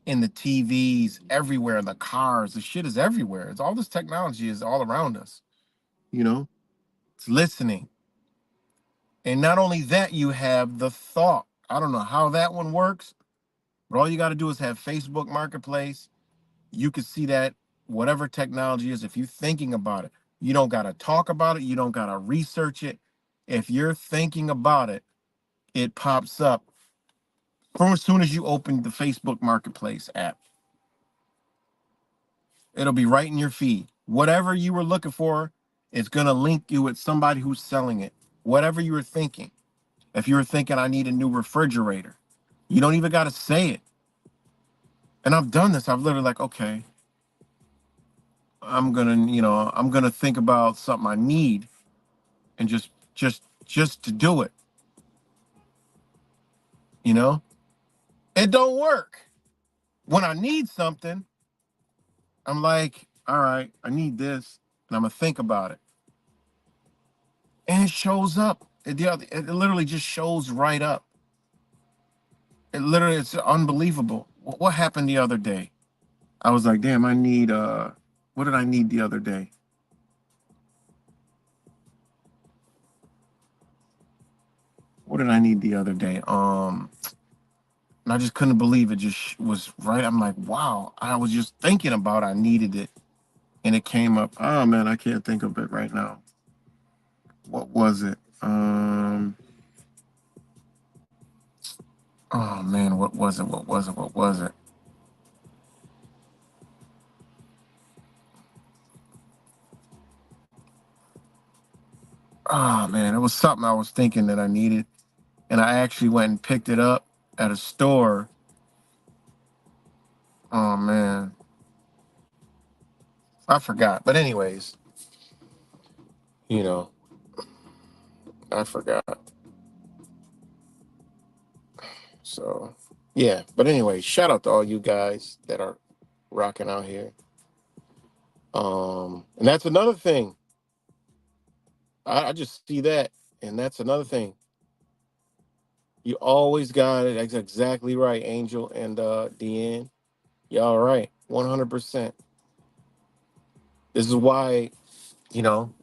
in the TVs, everywhere, in the cars. The shit is everywhere. It's all this technology is all around us. You know, it's listening. And not only that, you have the thought. I don't know how that one works, but all you got to do is have Facebook Marketplace. You can see that whatever technology is, if you're thinking about it, you don't got to talk about it. You don't got to research it. If you're thinking about it, it pops up from as soon as you open the Facebook Marketplace app. It'll be right in your feed. Whatever you were looking for, it's going to link you with somebody who's selling it. Whatever you were thinking. If you were thinking, I need a new refrigerator, you don't even got to say it. And I've done this. I've literally like, okay, I'm gonna think about something I need, and just to do it. You know, it don't work. When I need something, I'm like, all right, I need this, and I'm gonna think about it, and it shows up. It literally just shows right up. It's unbelievable. What happened the other day? I was like, damn, I need what did I need the other day? What did I need the other day? And I just couldn't believe it just was right. I'm like, wow. I was just thinking about I needed it, and it came up. Oh man, I can't think of it right now. What was it? Oh man, what was it? What was it? What was it? Oh man, it was something I was thinking that I needed, and I actually went and picked it up at a store. Oh man, I forgot. But anyways, you know, I forgot. So yeah, but anyway, shout out to all you guys that are rocking out here. And that's another thing. I just see that, and that's another thing. You always got it. That's exactly right, Angel and Deanne. Y'all right, 100%. This is why, you know,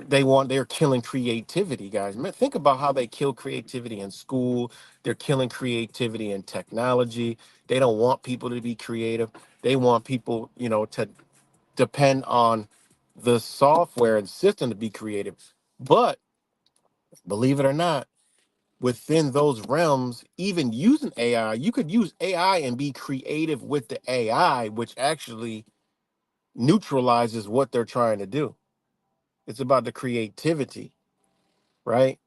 they're killing creativity, guys. Man, think about how they kill creativity in school. They're killing creativity in technology. They don't want people to be creative. They want people, to depend on the software and system to be creative. But believe it or not, within those realms, even using AI, you could use AI and be creative with the AI, which actually neutralizes what they're trying to do. It's about the creativity, right?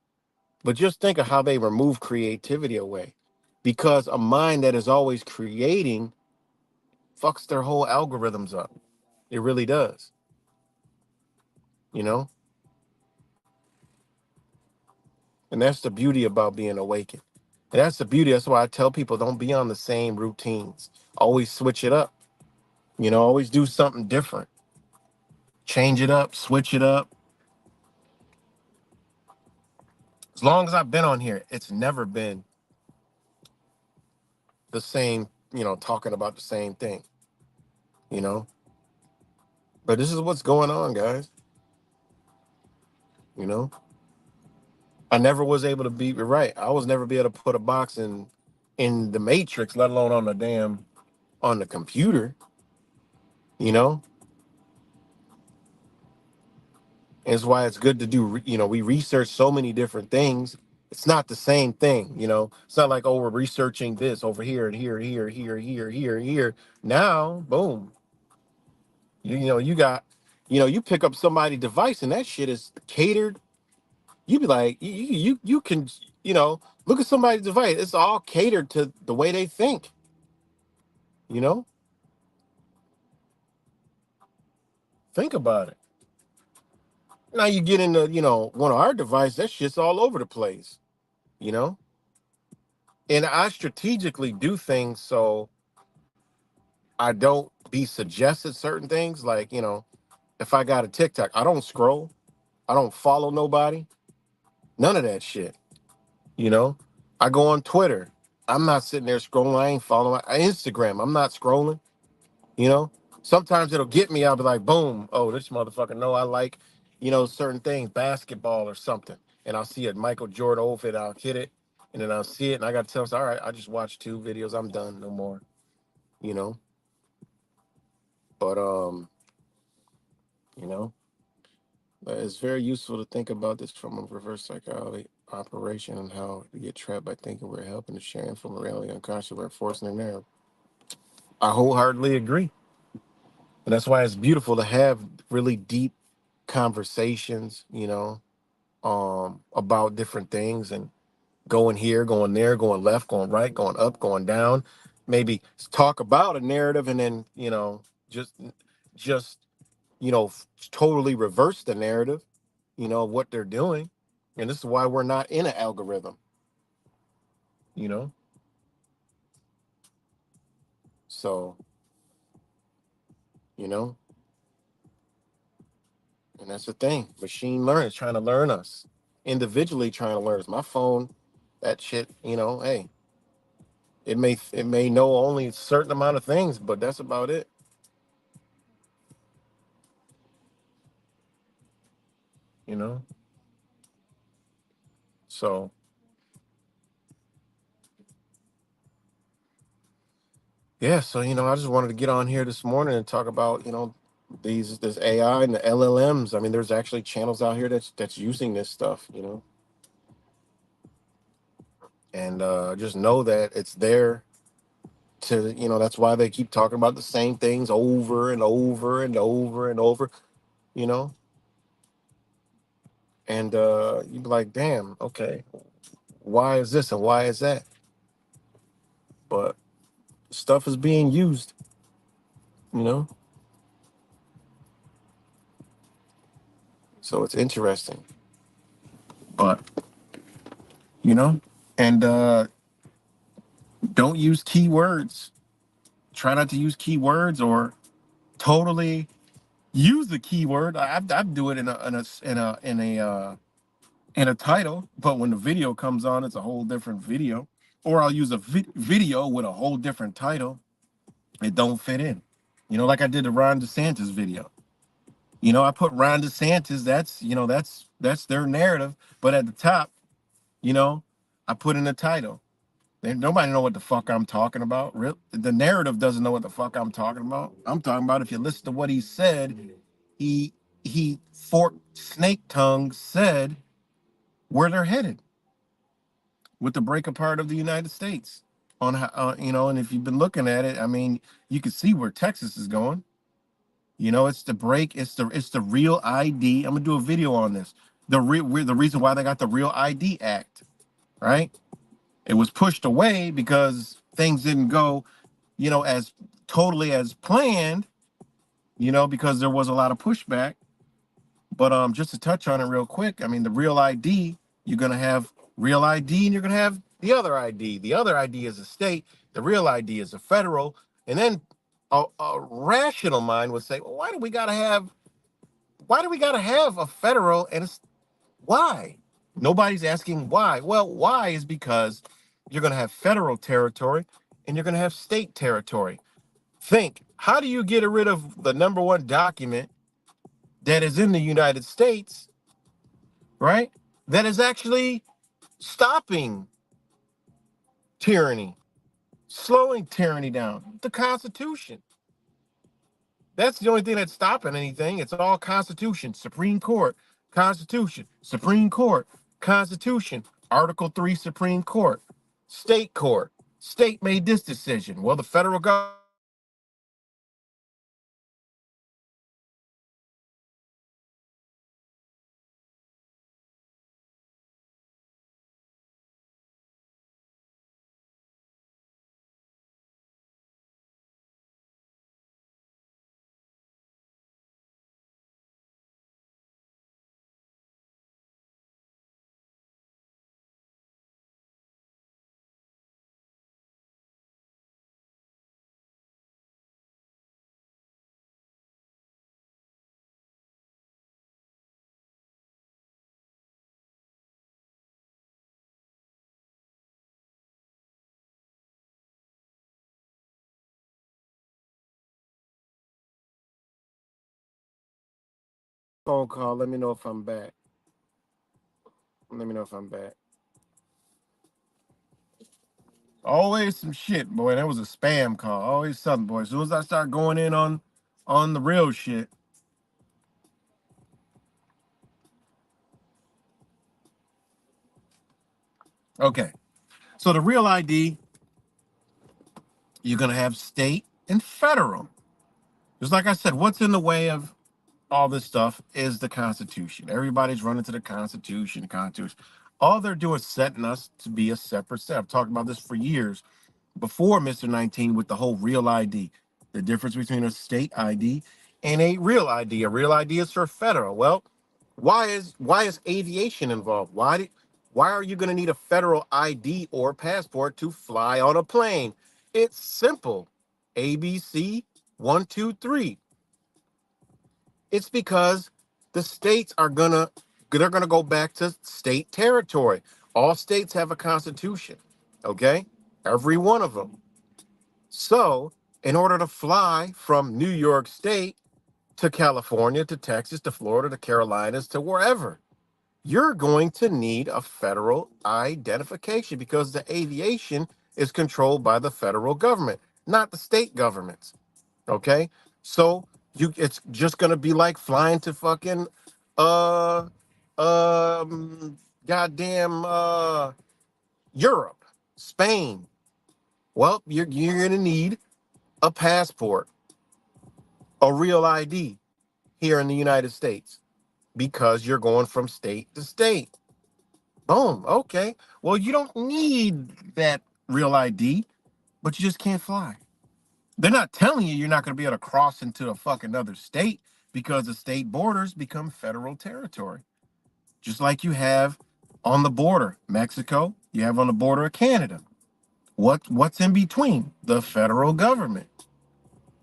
But just think of how they remove creativity away, because a mind that is always creating fucks their whole algorithms up. It really does, you know? And that's the beauty about being awakened. And that's the beauty. That's why I tell people, don't be on the same routines. Always switch it up. Always do something different. Change it up, switch it up. As long as I've been on here, it's never been the same, talking about the same thing, you know? But this is what's going on, guys. You know, I never was able to be right. I was never be able to put a box in the matrix, let alone on the computer, you know? And it's why it's good to do, we research so many different things. It's not the same thing, It's not like, oh, we're researching this over here and here, here, here, here, here, here. Now, boom, you got, you pick up somebody's device and that shit is catered. You be like, you can, look at somebody's device. It's all catered to the way they think, you know? Think about it. Now you get into, one of our devices, that shit's all over the place, you know? And I strategically do things so I don't be suggested certain things. Like, if I got a TikTok, I don't scroll, I don't follow nobody, none of that shit, you know? I go on Twitter. I'm not sitting there scrolling. I ain't following Instagram. I'm not scrolling. You know, sometimes it'll get me. I'll be like, boom, oh, this motherfucker know I like, certain things, basketball or something. And I'll see a Michael Jordan outfit, I'll hit it, and then I'll see it, and I got to tell myself, all right, I just watched 2 videos, I'm done, no more, you know. But you know, it's very useful to think about this from a reverse psychology operation and how we get trapped by thinking we're helping to share from reality unconsciously, we're forcing the narrative. I wholeheartedly agree. And that's why it's beautiful to have really deep conversations, about different things and going here, going there, going left, going right, going up, going down. Maybe talk about a narrative and then, just just, totally reverse the narrative, of what they're doing. And this is why we're not in an algorithm, you know? So, you know, and that's the thing. Machine learning is trying to learn us. Individually trying to learn us. My phone, that shit, hey, it may know only a certain amount of things, but that's about it. You know. So yeah, so I just wanted to get on here this morning and talk about this AI and the LLMs. I mean, there's actually channels out here that's using this stuff, and just know that it's there to that's why they keep talking about the same things over and over and over and over, you know, and you'd be like, damn, okay, why is this and why is that? But stuff is being used, you know, so it's interesting. But and don't use keywords. Try not to use keywords or totally use the keyword. I do it in a title, but when the video comes on, it's a whole different video. Or I'll use a video with a whole different title. It don't fit in. You know, like I did the Ron DeSantis video. You know, I put Ron DeSantis, that's, you know, that's their narrative. But at the top, you know, I put in the title. Nobody know what the fuck I'm talking about. The narrative doesn't know what the fuck I'm talking about. I'm talking about, if you listen to what he said, he forked snake tongue said where they're headed with the break apart of the United States. On how, you know, and if you've been looking at it, I mean, you can see where Texas is going. You know, it's the break. It's the real ID. I'm gonna do a video on this. The reason why they got the Real ID Act, right? It was pushed away because things didn't go, you know, as totally as planned. You know, because there was a lot of pushback. But just to touch on it real quick, I mean, the Real ID, you're gonna have Real ID, and you're gonna have the other ID. The other ID is a state. The Real ID is a federal. And then a rational mind would say, well, why do we gotta have a federal, and it's why? Nobody's asking why. Well, why is because you're gonna have federal territory and you're gonna have state territory. Think, how do you get rid of the number one document that is in the United States, right? That is actually stopping tyranny, slowing tyranny down. The Constitution. That's the only thing that's stopping anything. It's all Constitution, Supreme Court, Constitution, Supreme Court, Constitution, Article 3, Supreme Court, State Court. State made this decision. Well, the federal government. Phone call. Let me know if I'm back. Let me know if I'm back. Always some shit, boy. That was a spam call. Always something, boy. As soon as I start going in on the real shit. Okay. So the Real ID, you're gonna have state and federal. Just like I said, what's in the way of all this stuff is the Constitution. Everybody's running to the Constitution, Constitution. All they're doing is setting us to be a separate set. I've talked about this for years before Mr. 19 with the whole Real ID. The difference between a state ID and a Real ID. A Real ID is for federal. Well, why is aviation involved? Why are you going to need a federal ID or passport to fly on a plane? It's simple. ABC 123. It's because the states they're gonna go back to state territory. All states have a constitution, okay? Every one of them. So, in order to fly from New York State to California to Texas to Florida to Carolinas to wherever, you're going to need a federal identification because the aviation is controlled by the federal government, not the state governments. Okay, so it's just gonna be like flying to fucking uh goddamn Europe, Spain. Well, you're gonna need a passport, a real ID here in the United States because you're going from state to state. Boom. Okay. Well, you don't need that real ID, but you just can't fly. They're not telling you you're not going to be able to cross into a fucking other state because the state borders become federal territory. Just like you have on the border, Mexico, you have on the border of Canada. What's in between? The federal government.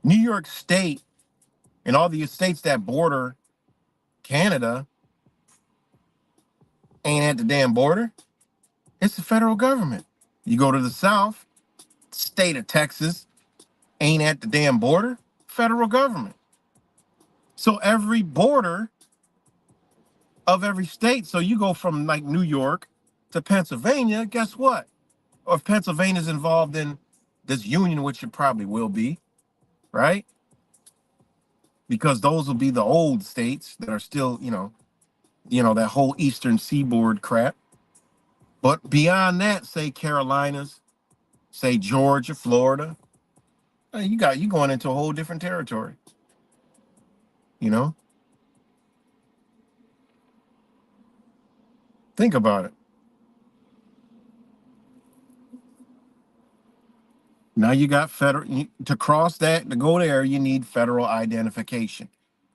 New York State and all the states that border Canada ain't at the damn border. It's the federal government. You go to the south, state of Texas, ain't at the damn border? Federal government. So every border of every state, so you go from like New York to Pennsylvania, guess what? Or if Pennsylvania's involved in this union, which it probably will be, right? Because those will be the old states that are still, that whole eastern seaboard crap. But beyond that, say Carolinas, say Georgia, Florida, you going into a whole different territory, you know? Think about it. Now you got to cross that, to go there, you need federal identification,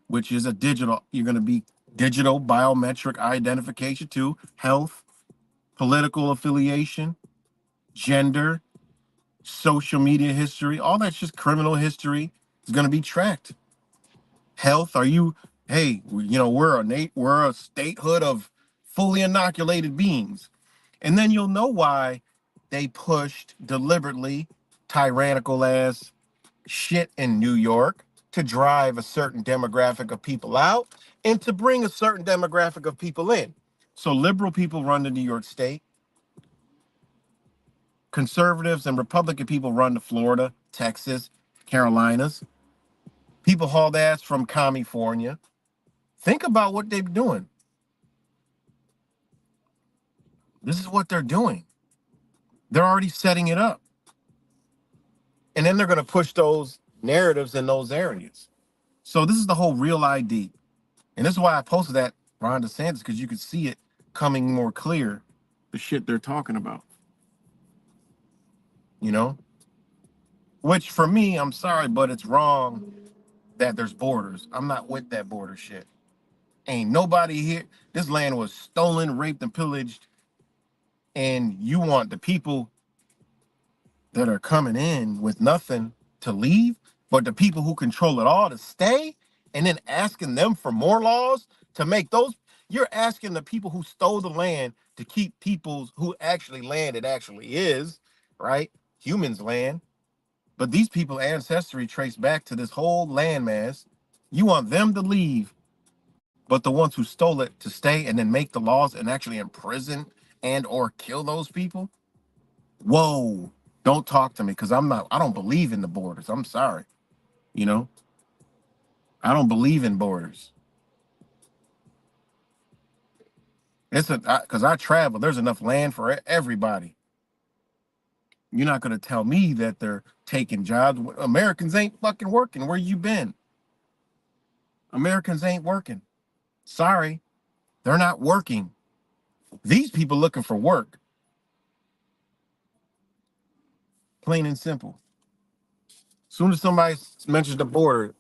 which is you're going to be digital biometric identification too, health, political affiliation, gender, social media history, all that's just criminal history is going to be tracked. Health, hey, we're a statehood of fully inoculated beings. And then you'll know why they pushed deliberately tyrannical ass shit in New York to drive a certain demographic of people out and to bring a certain demographic of people in. So liberal people run the New York State, conservatives and Republican people run to Florida, Texas, Carolinas. People hauled ass from California. Think about what they're doing. This is what they're doing. They're already setting it up. And then they're going to push those narratives in those areas. So this is the whole real ID. And this is why I posted that Ron DeSantis, because you could see it coming more clear, the shit they're talking about. You know? Which for me, I'm sorry, but it's wrong that there's borders. I'm not with that border shit. Ain't nobody here. This land was stolen, raped, and pillaged. And you want the people that are coming in with nothing to leave, but the people who control it all to stay, and then asking them for more laws to make those. You're asking the people who stole the land to keep people's who actually land it actually is, right? Humans land. But these people ancestry trace back to this whole landmass. You want them to leave, but the ones who stole it to stay and then make the laws and actually imprison and or kill those people. Whoa, don't talk to me because I don't believe in the borders. I'm sorry. You know, I don't believe in borders. Because I travel, there's enough land for everybody. You're not going to tell me that they're taking jobs. Americans ain't fucking working. Where you been? Americans ain't working. Sorry, they're not working. These people looking for work. Plain and simple. As soon as somebody mentions the border,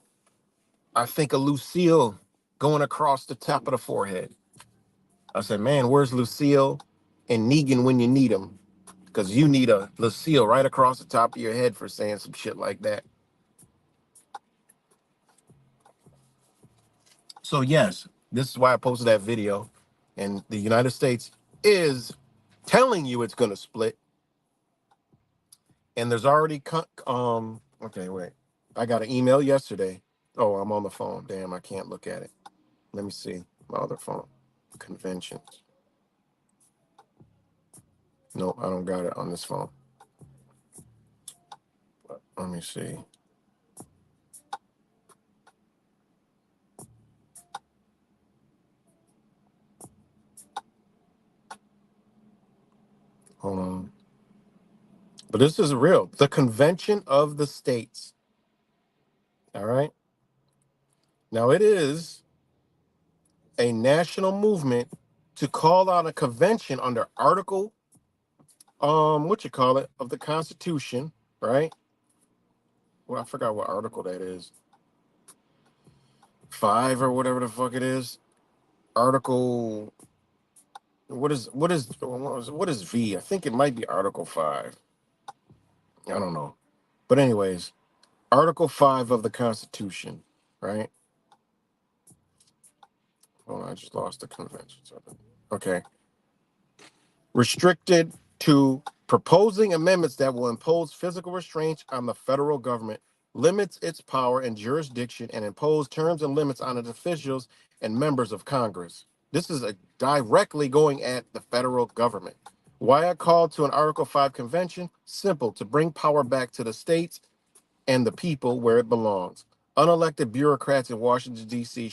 I think of Lucille going across the top of the forehead. I said, man, where's Lucille and Negan when you need them? Because you need a Lucille right across the top of your head for saying some shit like that. So yes, this is why I posted that video. And the United States is telling you it's going to split. And there's already, okay, wait. I got an email yesterday. Oh, I'm on the phone. Damn, I can't look at it. Let me see my other phone. Conventions. No, I don't got it on this phone. Let me see. Hold on. But this is real. The Convention of the States. All right. Now it is a national movement to call out a convention under Article, what you call it, of the Constitution, right? Well, I forgot what article that is. 5 or whatever the fuck it is. Article. What is V? I think it might be Article 5. I don't know. But anyways, Article 5 of the Constitution, right? Oh, I just lost the convention. Okay. Restricted to proposing amendments that will impose physical restraints on the federal government limits its power and jurisdiction, and impose terms and limits on its officials and members of Congress. This is directly going at the federal government. Why I called to an Article 5 convention? Simple, to bring power back to the states and the people where it belongs. Unelected bureaucrats in Washington, D.C.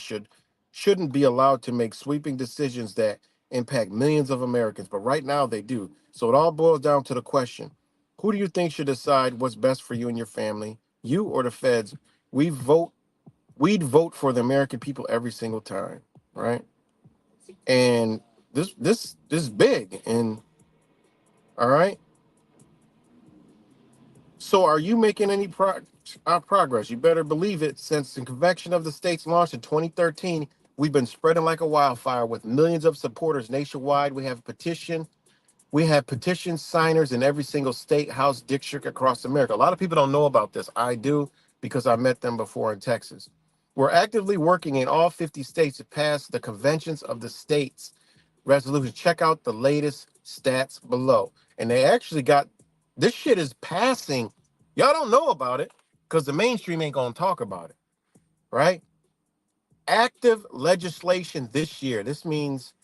shouldn't be allowed to make sweeping decisions that impact millions of Americans, but right now they do. So it all boils down to the question: who do you think should decide what's best for you and your family, you or the feds? We vote, we'd vote for the American people every single time, right? And this is big, and all right. So are you making any progress? You better believe it. Since the Convention of the States launched in 2013, we've been spreading like a wildfire with millions of supporters nationwide. We have petition signers in every single state, house, district across America. A lot of people don't know about this. I do, because I met them before in Texas. We're actively working in all 50 states to pass the conventions of the states resolution. Check out the latest stats below. And they actually got, this shit is passing. Y'all don't know about it because the mainstream ain't gonna talk about it, right? Active legislation this year. This means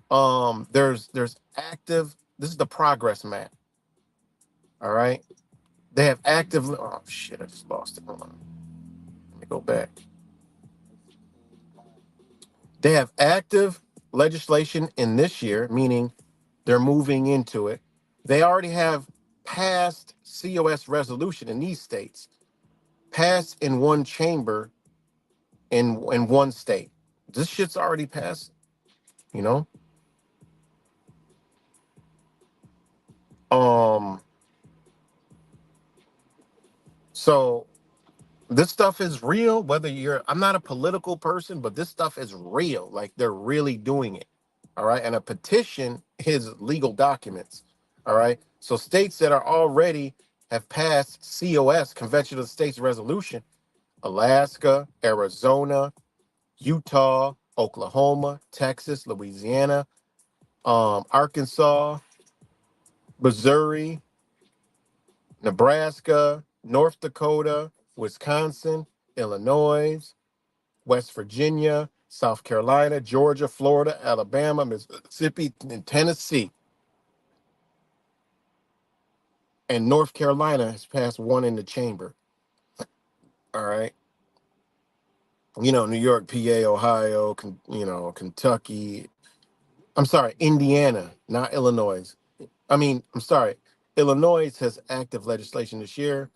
there's active, this is the progress map. All right. They have active, oh shit, I just lost it. Hold on. Let me go back. They have active legislation in this year, meaning they're moving into it. They already have passed COS resolution in these states, passed in one chamber in one state. This shit's already passed, you know? Um, so this stuff is real, whether you're, I'm not a political person, but this stuff is real. Like they're really doing it. All right. And a petition is legal documents. All right. So states that are already have passed COS, Convention of the States Resolution, Alaska, Arizona, Utah, Oklahoma, Texas, Louisiana, Arkansas, Missouri, Nebraska, North Dakota, Wisconsin, Illinois, West Virginia, South Carolina, Georgia, Florida, Alabama, Mississippi, and Tennessee. And North Carolina has passed one in the chamber. All right. You know, New York, PA, Ohio, Kentucky. I'm sorry, Indiana, not Illinois. I'm sorry. Illinois has active legislation this year.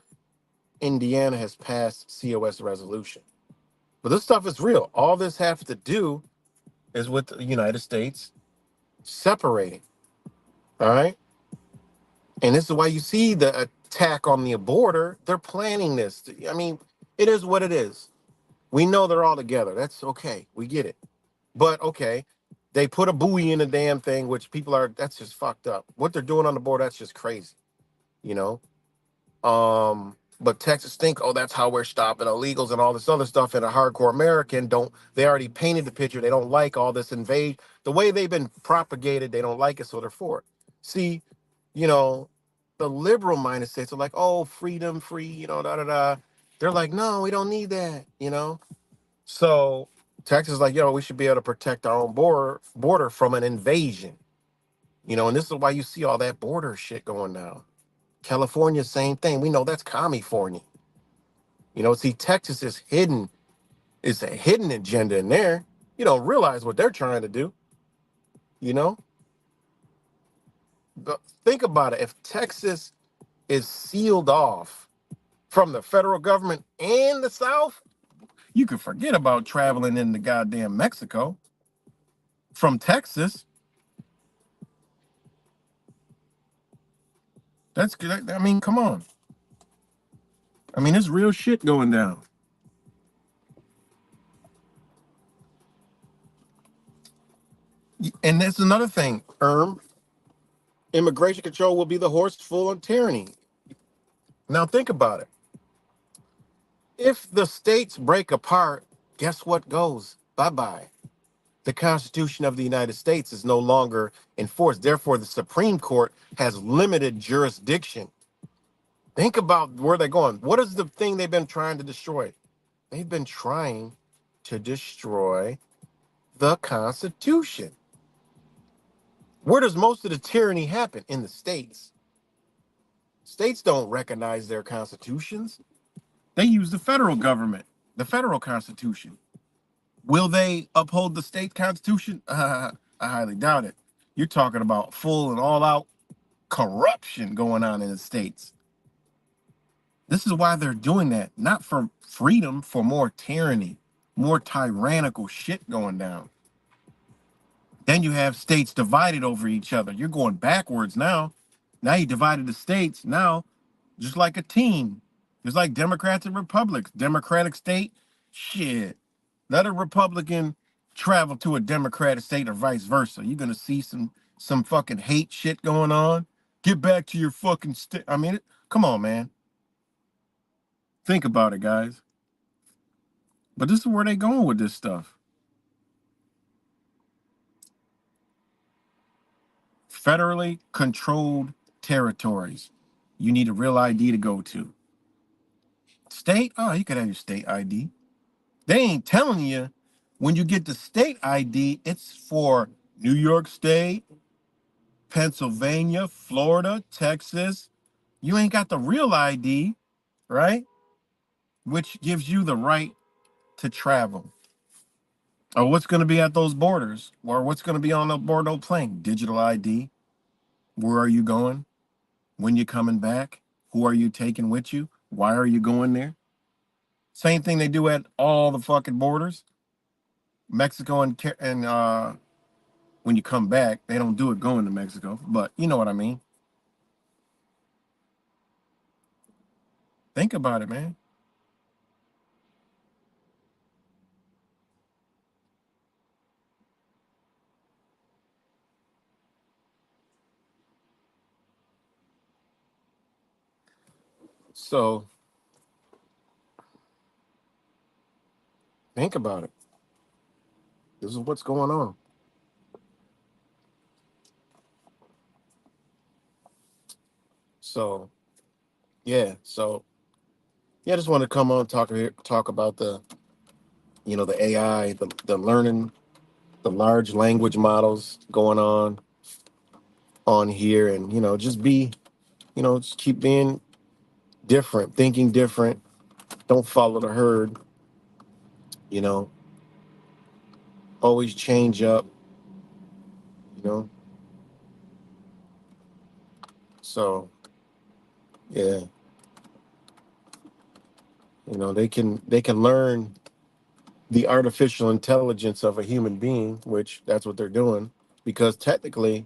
Indiana has passed COS resolution. But this stuff is real. All this has to do is with the United States separating. All right. And this is why you see the attack on the border. They're planning this. I mean, it is what it is. We know they're all together. That's okay. We get it. But okay, they put a buoy in the damn thing, which people are, that's just fucked up. What they're doing on the border, that's just crazy, you know? But Texas think, oh, that's how we're stopping illegals and all this other stuff. And a hardcore American don't, they already painted the picture. They don't like all this invade. The way they've been propagated, they don't like it, so they're for it. See, you know, the liberal minded states are like, oh, freedom, free, da da da. They're like, no, we don't need that, you know? So Texas is like, yo, we should be able to protect our own border from an invasion, you know, and this is why you see all that border shit going down. California, same thing. We know that's California. You know, see, Texas is hidden. It's a hidden agenda in there. You don't realize what they're trying to do, you know? But think about it. If Texas is sealed off from the federal government and the South, you could forget about traveling into goddamn Mexico from Texas. That's good. I mean, come on. I mean, there's real shit going down. And that's another thing, immigration control will be the horse full of tyranny. Now think about it. If the states break apart, guess what goes? Bye-bye. The Constitution of the United States is no longer enforced. Therefore, the Supreme Court has limited jurisdiction. Think about where they're going. What is the thing they've been trying to destroy? They've been trying to destroy the Constitution. Where does most of the tyranny happen? In the states. States don't recognize their constitutions. They use the federal government, the federal constitution. Will they uphold the state constitution? I highly doubt it. You're talking about full and all out corruption going on in the states. This is why they're doing that, not for freedom, for more tyranny, more tyrannical shit going down. Then you have states divided over each other. You're going backwards now. Now you divided the states. Now, just like a team, just like Democrats and Republicans, Democratic state, shit. Let a Republican travel to a Democratic state or vice versa. You're gonna see some fucking hate shit going on. Get back to your fucking state. I mean, come on, man. Think about it, guys. But this is where they going with this stuff. Federally controlled territories. You need a real ID to go to. State? Oh, you could have your state ID. They ain't telling you when you get the state ID, it's for New York State, Pennsylvania, Florida, Texas. You ain't got the real ID, right? Which gives you the right to travel. Or what's going to be at those borders? Or what's going to be on the Bordeaux plane? Digital ID. Where are you going? When you coming back? Who are you taking with you? Why are you going there? Same thing they do at all the fucking borders. Mexico and when you come back, they don't do it going to Mexico, but you know what I mean. Think about it, man. So think about it. This is what's going on. So yeah, I just want to come on talk about the AI, the learning, the large language models going on here, and just be, just keep being different, thinking different. Don't follow the herd. You know, always change up. You know, so yeah, they can learn the artificial intelligence of a human being, which that's what they're doing, because technically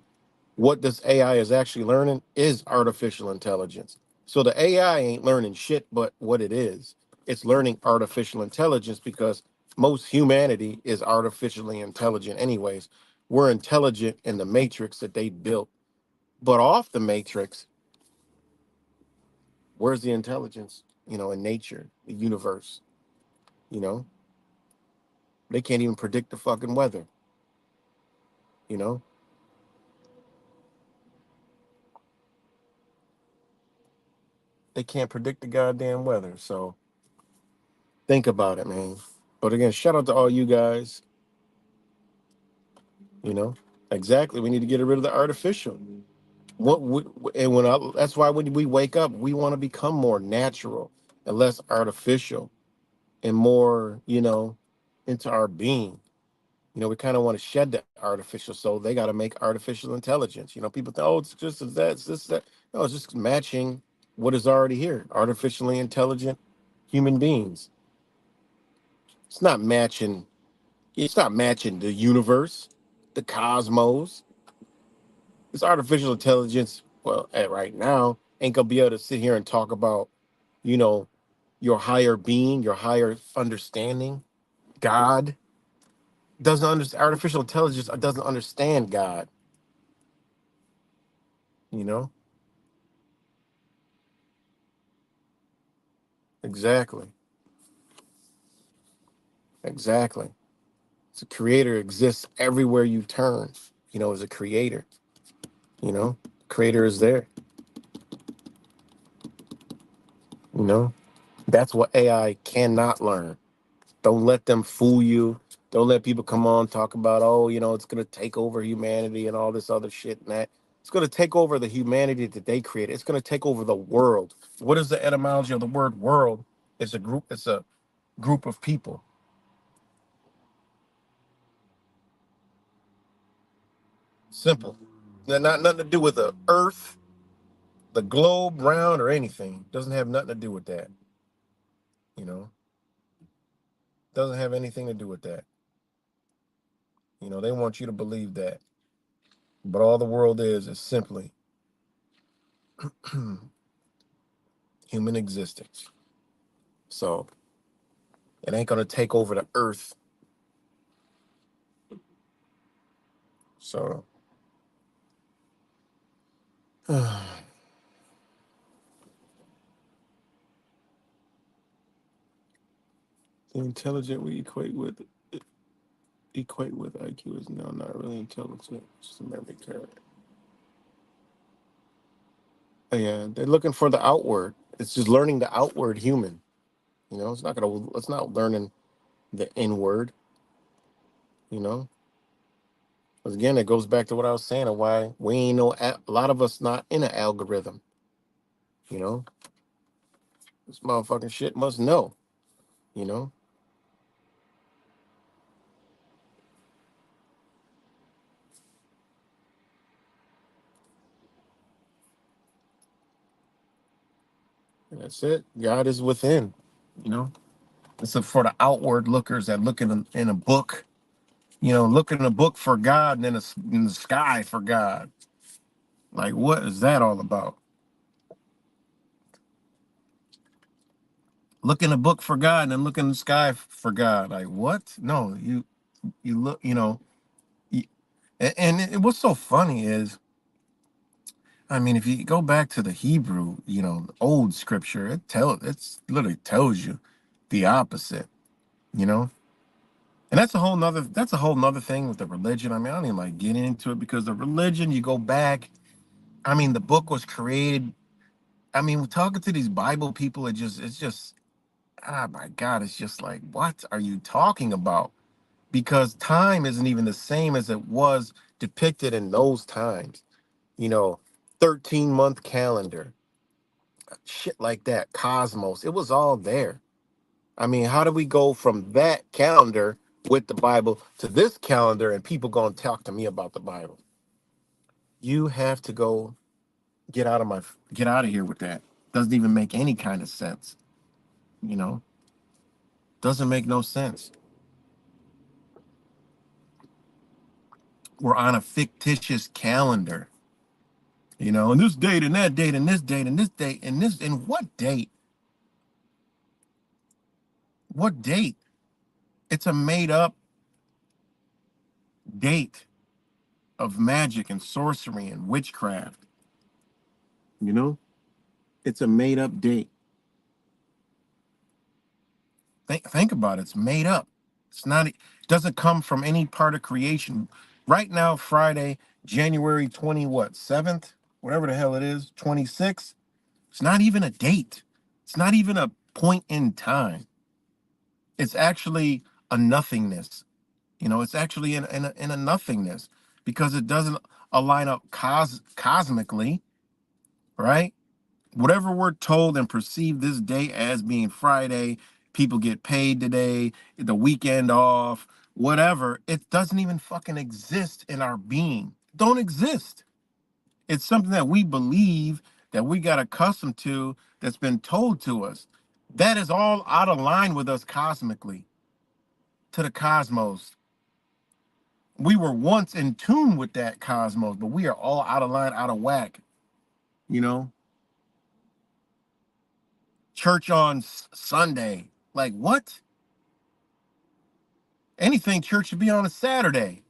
what this AI is actually learning is artificial intelligence. So the AI ain't learning shit but what it is. It's learning artificial intelligence because most humanity is artificially intelligent anyways. We're intelligent in the matrix that they built. But off the matrix, where's the intelligence? In nature, the universe, you know? They can't even predict the fucking weather, you know? They can't predict the goddamn weather. So think about it, man. But again, shout out to all you guys, you know? Exactly. We need to get rid of the artificial. What we, and when I, That's why when we wake up, we want to become more natural and less artificial and more, into our being. We kind of want to shed the artificial, so they got to make artificial intelligence. People think, oh, it's just that, it's this, that. No, it's just matching what is already here. Artificially intelligent human beings. It's not matching. It's not matching the universe, the cosmos. This artificial intelligence, well, at right now, ain't gonna be able to sit here and talk about, you know, your higher being, your higher understanding. God doesn't understand. Artificial intelligence doesn't understand God. You know exactly, exactly. So creator exists everywhere you turn. As a creator, creator is there. You know, that's what AI cannot learn. Don't let them fool you. Don't let people come on talk about, oh, it's gonna take over humanity and all this other shit and that. It's gonna take over the humanity that they created. It's gonna take over the world. What is the etymology of the word world? It's a group. It's a group of people. Simple. Not nothing to do with the Earth, the globe, round, or anything. Doesn't have nothing to do with that. You know, doesn't have anything to do with that. They want you to believe that, but all the world is simply human existence. So it ain't gonna take over the Earth. So the intelligent we equate with IQ is now not really intelligent. It's just a memory card. Yeah, they're looking for the outward. It's just learning the outward human. It's not learning the inward. You know, 'Cause again, it goes back to what I was saying of why we ain't a lot of us not in an algorithm. You know, this motherfucking shit must know. You know, and that's it. God is within. You know, it's for the outward lookers that look in a book. Look in a book for God and then in the sky for God. Like, what is that all about? Look in a book for God and then look in the sky for God. Like, what? No, you look. You, what's so funny is, I mean, if you go back to the Hebrew, old scripture, it's literally tells you the opposite. You know, and that's a whole nother thing with the religion. I mean, I don't even like getting into it because the religion, you go back. I mean, the book was created. I mean, talking to these Bible people, it's just, my God, it's just like, what are you talking about? Because time isn't even the same as it was depicted in those times. You know, 13-month calendar, shit like that, cosmos, it was all there. I mean, how do we go from that calendar with the Bible to this calendar and people going to talk to me about the Bible? You have to go get out of here with that. Doesn't even make any kind of sense, you know? Doesn't make no sense. We're on a fictitious calendar, and this date and that date and this date and this date and this and what date? What date? It's a made up date of magic and sorcery and witchcraft. You know, it's a made up date. Think about it. It's made up. It's not. It doesn't come from any part of creation. Right now, Friday, January 20 what 7th, whatever the hell it is, 26th. It's not even a date. It's not even a point in time. It's actually a nothingness. It's actually in a nothingness because it doesn't align up cosmically, right? Whatever we're told and perceive this day as being Friday, people get paid today, the weekend off, whatever, it doesn't even fucking exist in our being. Don't exist. It's something that we believe, that we got accustomed to, that's been told to us. That is all out of line with us cosmically, to the cosmos. We were once in tune with that cosmos, but we are all out of line, out of whack. You know, church on Sunday. Like, what? Anything church should be on a Saturday,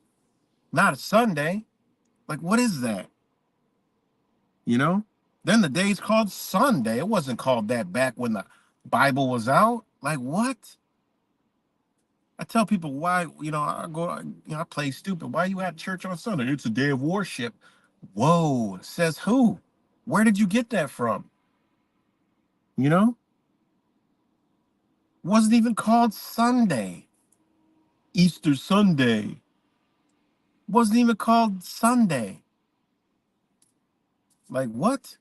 not a Sunday. Like, what is that? You know? Then the day's called Sunday. It wasn't called that back when the Bible was out. Like, what? I tell people why, I play stupid. Why you at church on Sunday? It's a day of worship. Whoa, says who? Where did you get that from? You know? Wasn't even called Sunday. Easter Sunday. Wasn't even called Sunday. Like what?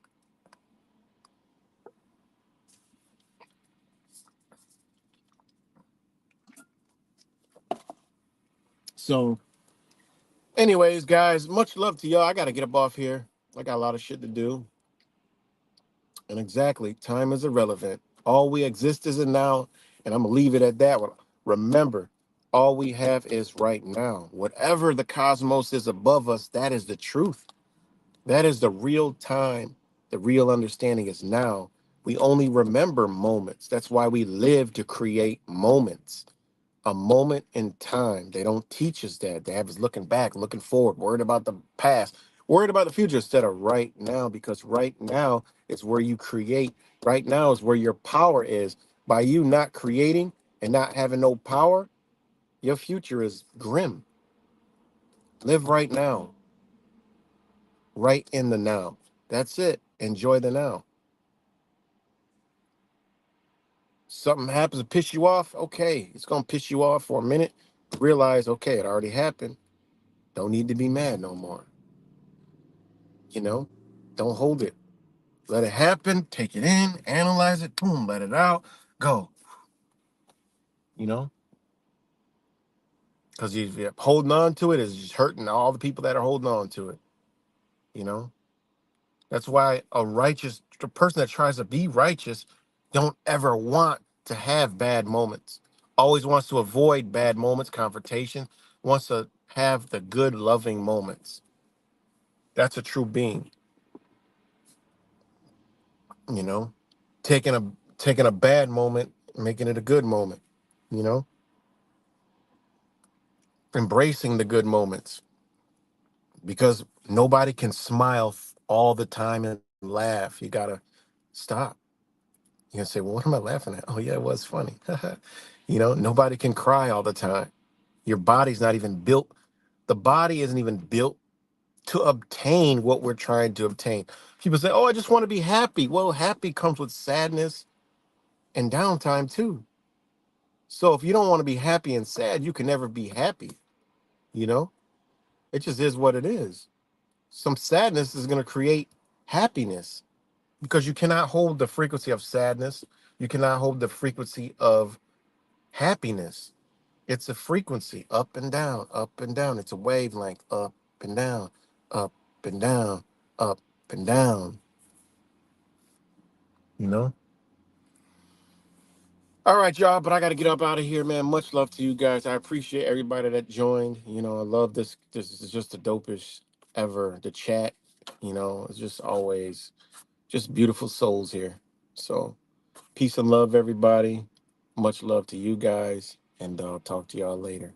So, anyways, guys, much love to y'all. I got to get up off here. I got a lot of shit to do. And exactly, time is irrelevant. All we exist is in now, and I'm gonna leave it at that one. Remember, all we have is right now. Whatever the cosmos is above us, that is the truth. That is the real time. The real understanding is now. We only remember moments. That's why we live to create moments. A moment in time. They don't teach us that. They have us looking back, looking forward, worried about the past, worried about the future instead of right now, because right now is where you create. Right now is where your power is. By you not creating and not having no power, your future is grim. Live right now, right in the now. That's it. Enjoy the now. Something happens to piss you off. Okay, it's going to piss you off for a minute. Realize, okay, it already happened. Don't need to be mad no more. You know, don't hold it. Let it happen. Take it in, analyze it, boom, let it out, go. You know, because you're holding on to it is just hurting all the people that are holding on to it. You know, that's why a person that tries to be righteous, don't ever want to have bad moments. Always wants to avoid bad moments, confrontation. Wants to have the good, loving moments. That's a true being. You know, taking a taking a bad moment, making it a good moment. You know, embracing the good moments, because nobody can smile all the time and laugh. You gotta stop. You can say, "Well, what am I laughing at?" Oh yeah, it was funny. You know, nobody can cry all the time. Your body's not even built. The body isn't even built to obtain what we're trying to obtain. People say, "Oh, I just want to be happy." Well, happy comes with sadness and downtime too. So if you don't want to be happy and sad, you can never be happy. You know, it just is what it is. Some sadness is going to create happiness, because you cannot hold the frequency of sadness. You cannot hold the frequency of happiness. It's a frequency, up and down, up and down. It's a wavelength, up and down, up and down, up and down. You know? All right, y'all, but I got to get up out of here, man. Much love to you guys. I appreciate everybody that joined. You know, I love this. This is just the dopest ever. The chat, you know, it's just always just beautiful souls here. So, peace and love, everybody. Much love to you guys, and I'll talk to y'all later.